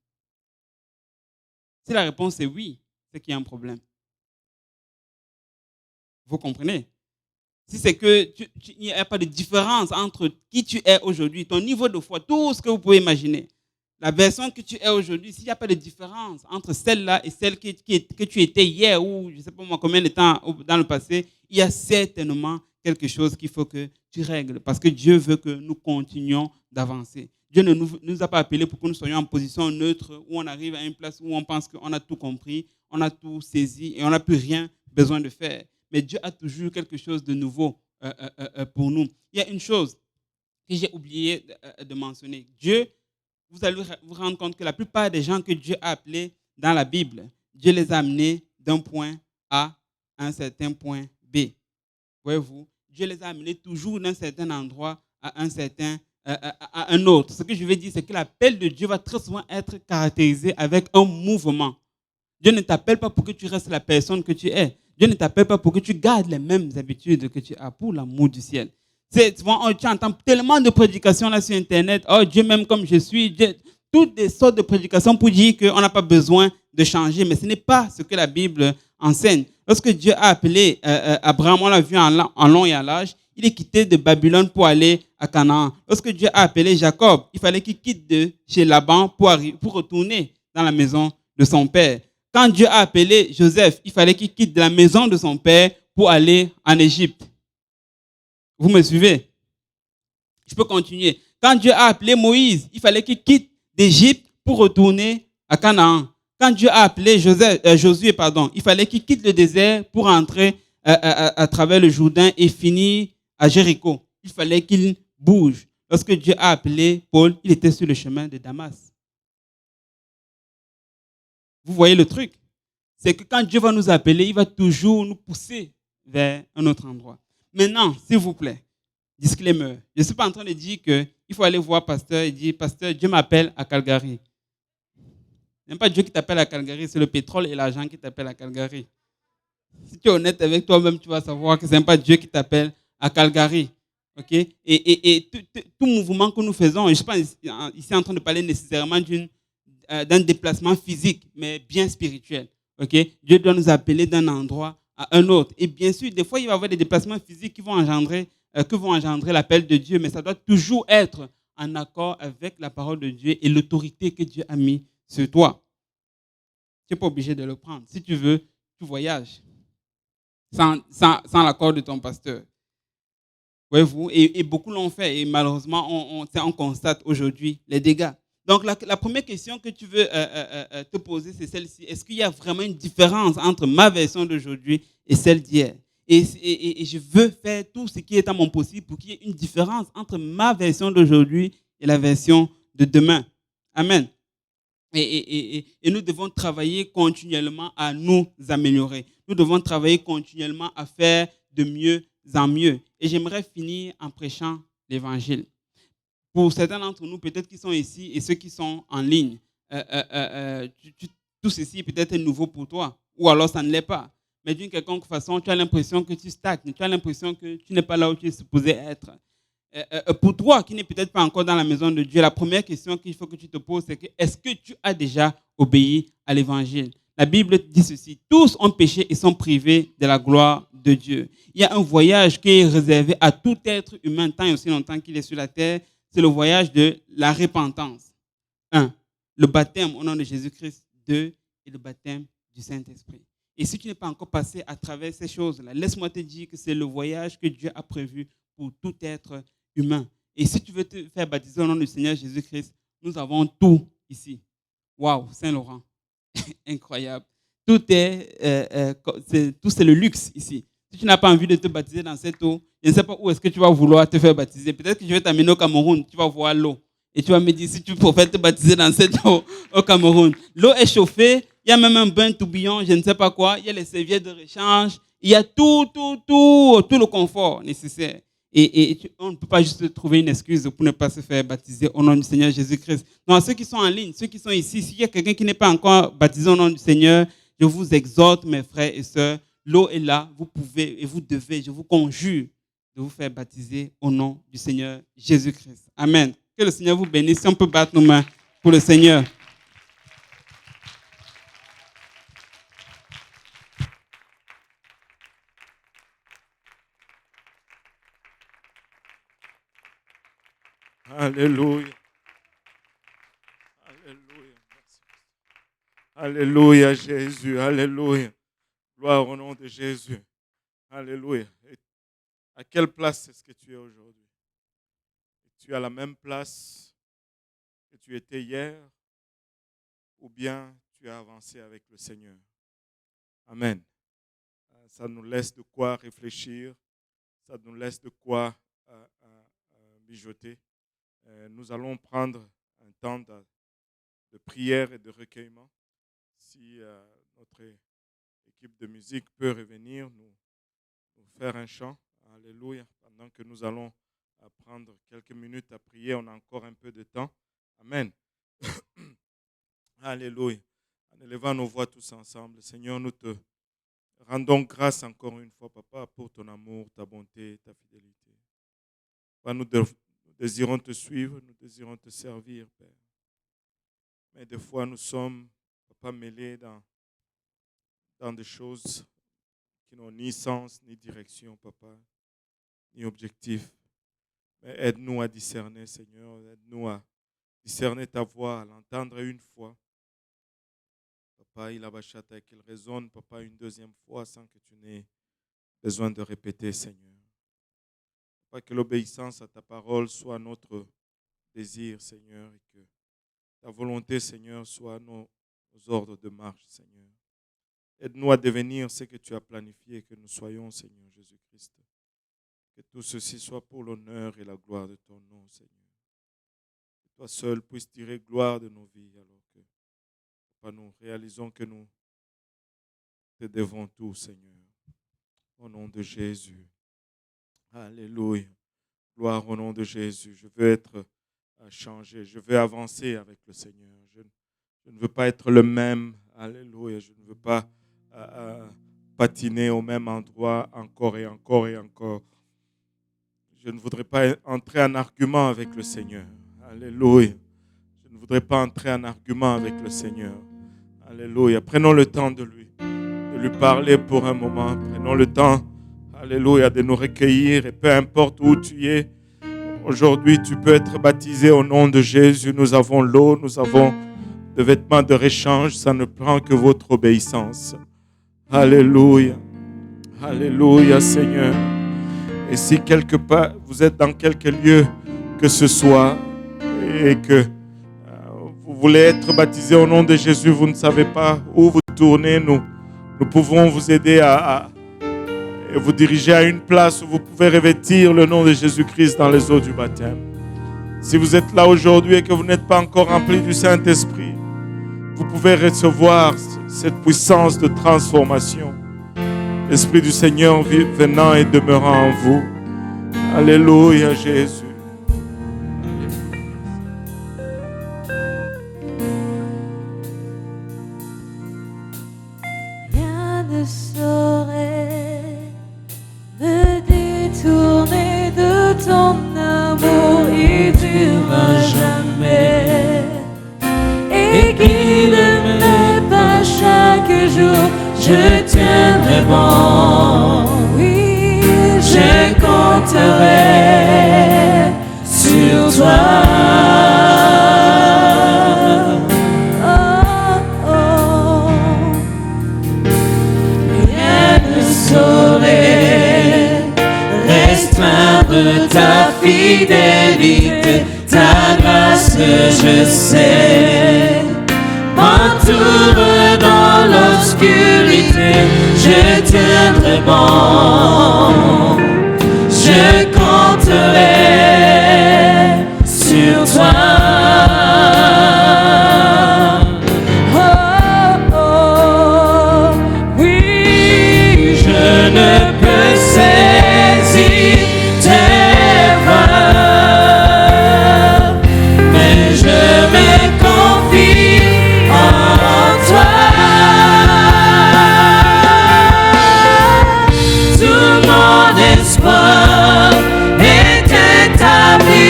Si la réponse est oui, c'est qu'il y a un problème. Vous comprenez? Si c'est que il n'y a pas de différence entre qui tu es aujourd'hui, ton niveau de foi, tout ce que vous pouvez imaginer, la version que tu es aujourd'hui, s'il n'y a pas de différence entre celle-là et celle que tu étais hier ou je ne sais pas moi combien de temps dans le passé, il y a certainement quelque chose qu'il faut que tu règles parce que Dieu veut que nous continuions d'avancer. Dieu ne nous a pas appelés pour que nous soyons en position neutre où on arrive à une place où on pense qu'on a tout compris. on a tout saisi et on n'a plus rien besoin de faire. Mais Dieu a toujours quelque chose de nouveau pour nous. Il y a une chose que j'ai oublié de mentionner. Dieu, vous allez vous rendre compte que la plupart des gens que Dieu a appelés dans la Bible, Dieu les a amenés d'un point A à un certain point B. Voyez-vous, Dieu les a amenés toujours d'un certain endroit à un autre. Ce que je veux dire, c'est que l'appel de Dieu va très souvent être caractérisé avec un mouvement. Dieu ne t'appelle pas pour que tu restes la personne que tu es. Dieu ne t'appelle pas pour que tu gardes les mêmes habitudes que tu as, pour l'amour du ciel. Souvent, tu entends tellement de prédications là sur Internet. Oh, Dieu m'aime comme je suis. Dieu, toutes des sortes de prédications pour dire qu'on n'a pas besoin de changer. Mais ce n'est pas ce que la Bible enseigne. Lorsque Dieu a appelé Abraham, on l'a vu en long et en large, il est quitté de Babylone pour aller à Canaan. Lorsque Dieu a appelé Jacob, il fallait qu'il quitte de chez Laban pour retourner dans la maison de son père. Quand Dieu a appelé Joseph, il fallait qu'il quitte de la maison de son père pour aller en Égypte. Vous me suivez? Je peux continuer. Quand Dieu a appelé Moïse, il fallait qu'il quitte d'Égypte pour retourner à Canaan. Quand Dieu a appelé Josué, il fallait qu'il quitte le désert pour entrer à travers le Jourdain et finir à Jéricho. Il fallait qu'il bouge. Lorsque Dieu a appelé Paul, il était sur le chemin de Damas. Vous voyez le truc? C'est que quand Dieu va nous appeler, il va toujours nous pousser vers un autre endroit. Maintenant, s'il vous plaît, disclaimer. Je ne suis pas en train de dire qu'il faut aller voir pasteur et dire, pasteur, Dieu m'appelle à Calgary. Ce n'est pas Dieu qui t'appelle à Calgary, c'est le pétrole et l'argent qui t'appellent à Calgary. Si tu es honnête avec toi-même, tu vas savoir que ce n'est pas Dieu qui t'appelle à Calgary. Okay? Et tout mouvement que nous faisons, je ne suis pas ici en train de parler nécessairement d'un déplacement physique, mais bien spirituel. Okay? Dieu doit nous appeler d'un endroit à un autre. Et bien sûr, des fois, il va y avoir des déplacements physiques qui vont engendrer l'appel de Dieu, mais ça doit toujours être en accord avec la parole de Dieu et l'autorité que Dieu a mis sur toi. Tu n'es pas obligé de le prendre. Si tu veux, tu voyages sans l'accord de ton pasteur. Voyez-vous, et beaucoup l'ont fait, et malheureusement, on constate aujourd'hui les dégâts. Donc, la première question que tu veux te poser, c'est celle-ci. Est-ce qu'il y a vraiment une différence entre ma version d'aujourd'hui et celle d'hier? Et je veux faire tout ce qui est à mon possible pour qu'il y ait une différence entre ma version d'aujourd'hui et la version de demain. Amen. Et nous devons travailler continuellement à nous améliorer. Nous devons travailler continuellement à faire de mieux en mieux. Et j'aimerais finir en prêchant l'évangile. Pour certains d'entre nous, peut-être qui sont ici et ceux qui sont en ligne, tout ceci est peut-être nouveau pour toi, ou alors ça ne l'est pas. Mais d'une quelconque façon, tu as l'impression que tu stagnes, tu as l'impression que tu n'es pas là où tu es supposé être. Pour toi qui n'es peut-être pas encore dans la maison de Dieu, la première question qu'il faut que tu te poses, c'est que est-ce que tu as déjà obéi à l'évangile? La Bible dit ceci: tous ont péché et sont privés de la gloire de Dieu. Il y a un voyage qui est réservé à tout être humain tant et aussi longtemps qu'il est sur la terre. C'est le voyage de la repentance. 1. Le baptême au nom de Jésus-Christ. 2. Et le baptême du Saint-Esprit. Et si tu n'es pas encore passé à travers ces choses-là, laisse-moi te dire que c'est le voyage que Dieu a prévu pour tout être humain. Et si tu veux te faire baptiser au nom du Seigneur Jésus-Christ, nous avons tout ici. Waouh, Saint-Laurent. Incroyable. Tout c'est le luxe ici. Si tu n'as pas envie de te baptiser dans cette eau, je ne sais pas où est-ce que tu vas vouloir te faire baptiser. Peut-être que je vais t'amener au Cameroun, tu vas voir l'eau. Et tu vas me dire si tu préfères te baptiser dans cette eau au Cameroun. L'eau est chauffée, il y a même un bain tourbillon, je ne sais pas quoi, il y a les serviettes de rechange, il y a tout le confort nécessaire. Et on ne peut pas juste trouver une excuse pour ne pas se faire baptiser au nom du Seigneur Jésus-Christ. Donc, ceux qui sont en ligne, ceux qui sont ici, s'il y a quelqu'un qui n'est pas encore baptisé au nom du Seigneur, je vous exhorte, mes frères et sœurs, l'eau est là, vous pouvez et vous devez, je vous conjure de vous faire baptiser au nom du Seigneur Jésus-Christ. Amen. Que le Seigneur vous bénisse. Si on peut battre nos mains pour le Seigneur. Alléluia. Alléluia. Alléluia, Jésus. Alléluia. Gloire au nom de Jésus. Alléluia. Et à quelle place est-ce que tu es aujourd'hui? Tu es à la même place que tu étais hier, ou bien tu as avancé avec le Seigneur? Amen. Ça nous laisse de quoi réfléchir, ça nous laisse de quoi mijoter. Nous allons prendre un temps de prière et de recueillement. Si notre équipe de musique peut revenir nous faire un chant. Alléluia. Pendant que nous allons prendre quelques minutes à prier, on a encore un peu de temps. Amen. Alléluia. En élevant nos voix tous ensemble, Seigneur, nous te rendons grâce encore une fois, Papa, pour ton amour, ta bonté, ta fidélité. Papa, nous désirons te suivre, nous désirons te servir, Père. Mais des fois, nous sommes, Papa, mêlés dans des choses qui n'ont ni sens, ni direction, Papa, ni objectif. Mais aide-nous à discerner, Seigneur. Aide-nous à discerner ta voix, à l'entendre une fois. Papa, il a bachata qu'elle résonne, Papa, une deuxième fois sans que tu n'aies besoin de répéter, Seigneur. Papa, que l'obéissance à ta parole soit notre désir, Seigneur, et que ta volonté, Seigneur, soit nos ordres de marche, Seigneur. Aide-nous à devenir ce que tu as planifié, que nous soyons, Seigneur Jésus-Christ. Que tout ceci soit pour l'honneur et la gloire de ton nom, Seigneur. Que toi seul puisses tirer gloire de nos vies, alors que, Papa, nous réalisons que nous te devons tout, Seigneur. Au nom de Jésus. Alléluia. Gloire au nom de Jésus. Je veux être changé. Je veux avancer avec le Seigneur. Je ne veux pas être le même. Alléluia. Je ne veux pas patiner au même endroit encore et encore et encore. Je ne voudrais pas entrer en argument avec le Seigneur. Alléluia. Je ne voudrais pas entrer en argument avec le Seigneur. Alléluia. Prenons le temps de lui parler pour un moment. Prenons le temps, alléluia, de nous recueillir. Et peu importe où tu es, aujourd'hui, tu peux être baptisé au nom de Jésus. Nous avons l'eau, nous avons des vêtements de réchange. Ça ne prend que votre obéissance. Alléluia. Alléluia, Seigneur. Et si quelque part, vous êtes dans quelque lieu que ce soit et que vous voulez être baptisé au nom de Jésus, vous ne savez pas où vous tournez, nous pouvons vous aider à vous diriger à une place où vous pouvez revêtir le nom de Jésus-Christ dans les eaux du baptême. Si vous êtes là aujourd'hui et que vous n'êtes pas encore rempli du Saint-Esprit, vous pouvez recevoir cette puissance de transformation. L'Esprit du Seigneur venant et demeurant en vous. Alléluia, Jésus. Rien ne saurait me détourner de ton amour, il durera jamais. Et qu'il ne m'aime pas chaque jour, je tiendrai bon. Oui, je compterai sur toi. Oh, oh. Rien ne saurait restreindre ta fidélité, ta grâce, je sais, m'entoure dans l'obscurité, je tiendrai bon, je compterai sur toi. Oh, oh, oui, je ne peux saisir tes voies, mais je me confie en toi. Tout mon espoir est établi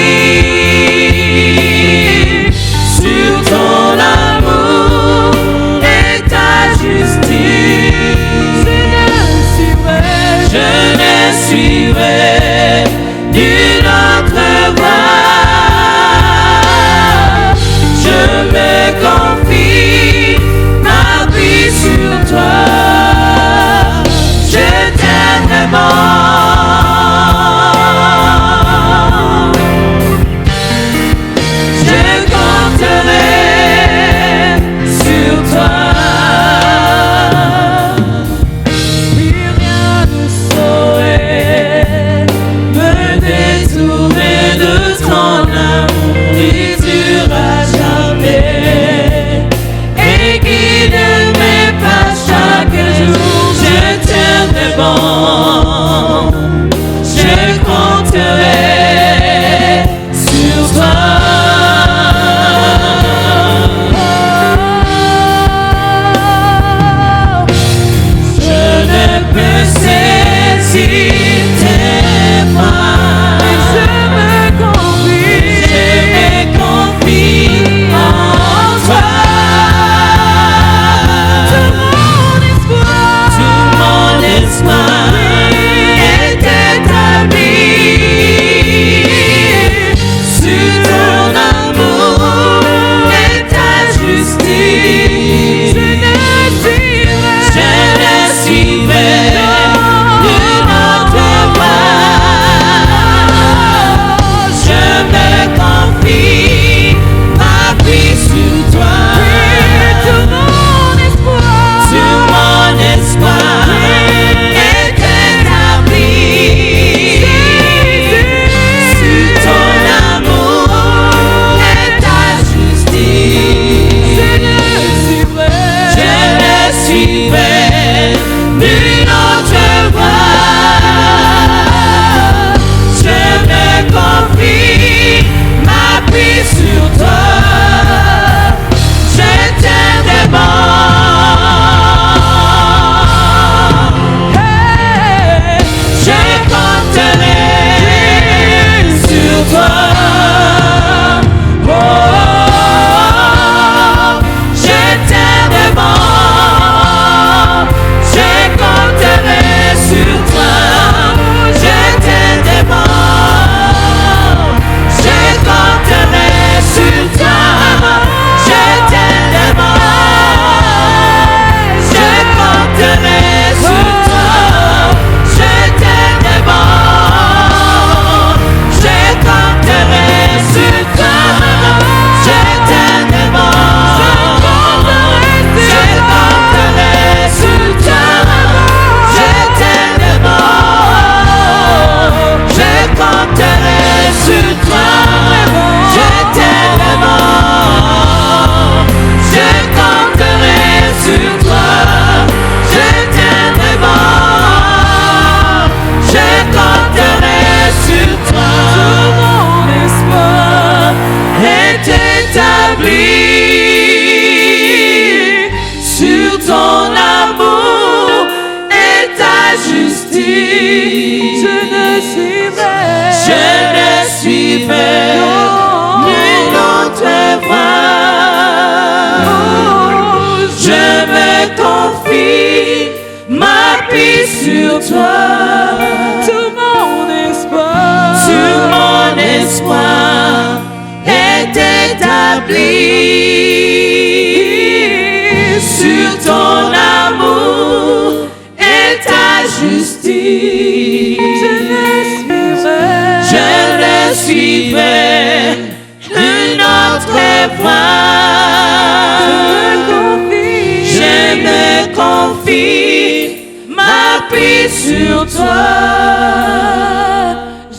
sur ton amour et ta justice. Je ne suivrai nulle autre voie. Je me confie ma vie sur toi. Je t'aimerai bon. Je compterai sur toi. sur toi. Tout mon espoir, Tout mon espoir est établi sur ton amour et ta justice. Je ne suivrai une autre voie. Je me confie, m'appuie sur toi.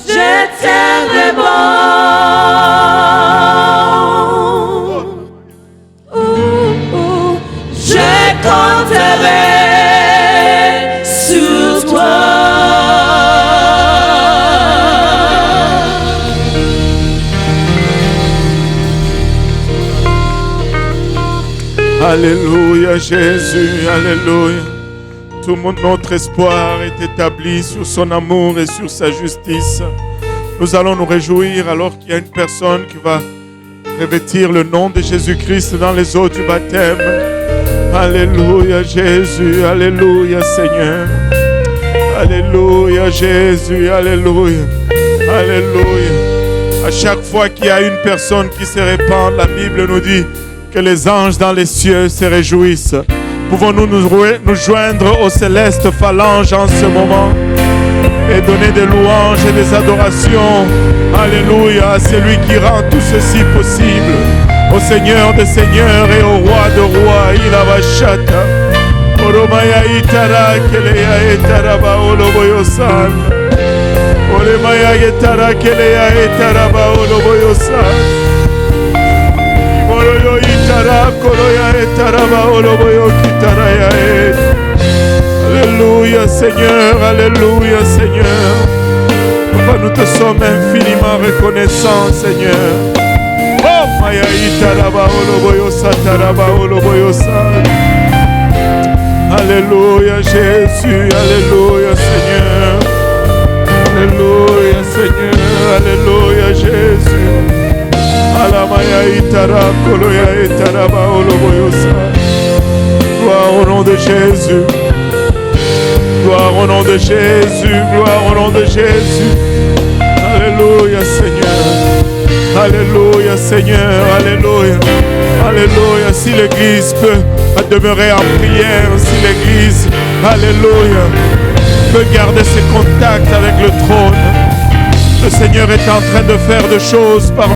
Je t'aimerai bon. Je compterai sur toi. Alléluia Jésus, alléluia. Tout notre espoir est établi sur son amour et sur sa justice. Nous allons nous réjouir alors qu'il y a une personne qui va revêtir le nom de Jésus-Christ dans les eaux du baptême. Alléluia Jésus, alléluia Seigneur. Alléluia Jésus, alléluia. Alléluia. À chaque fois qu'il y a une personne qui se répand, la Bible nous dit que les anges dans les cieux se réjouissent. Pouvons-nous nous joindre aux célestes phalanges en ce moment et donner des louanges et des adorations, alléluia, à celui qui rend tout ceci possible, au Seigneur des seigneurs et au roi de rois. Il a vachata oromaya itara keleya etaraba oloboyosan oremaya etara keleya etaraba oloboyosan moroyo itara koloya etaraba oloboyo kitaraya et. Alléluia Seigneur, alléluia Seigneur. Papa, nous te sommes infiniment reconnaissants Seigneur. Oh maya itaraba oloboyo sataraba oloboyo san. Alléluia Jésus, alléluia Seigneur. Alléluia Seigneur, alléluia Jésus. Alamaya itara koloya itaraba oloboyo san. Gloire au nom de Jésus. Gloire au nom de Jésus, gloire au nom de Jésus. Alléluia Seigneur. Alléluia Seigneur, alléluia. Alléluia. Si l'Église peut demeurer en prière, si l'Église, alléluia, peut garder ses contacts avec le trône, le Seigneur est en train de faire des choses par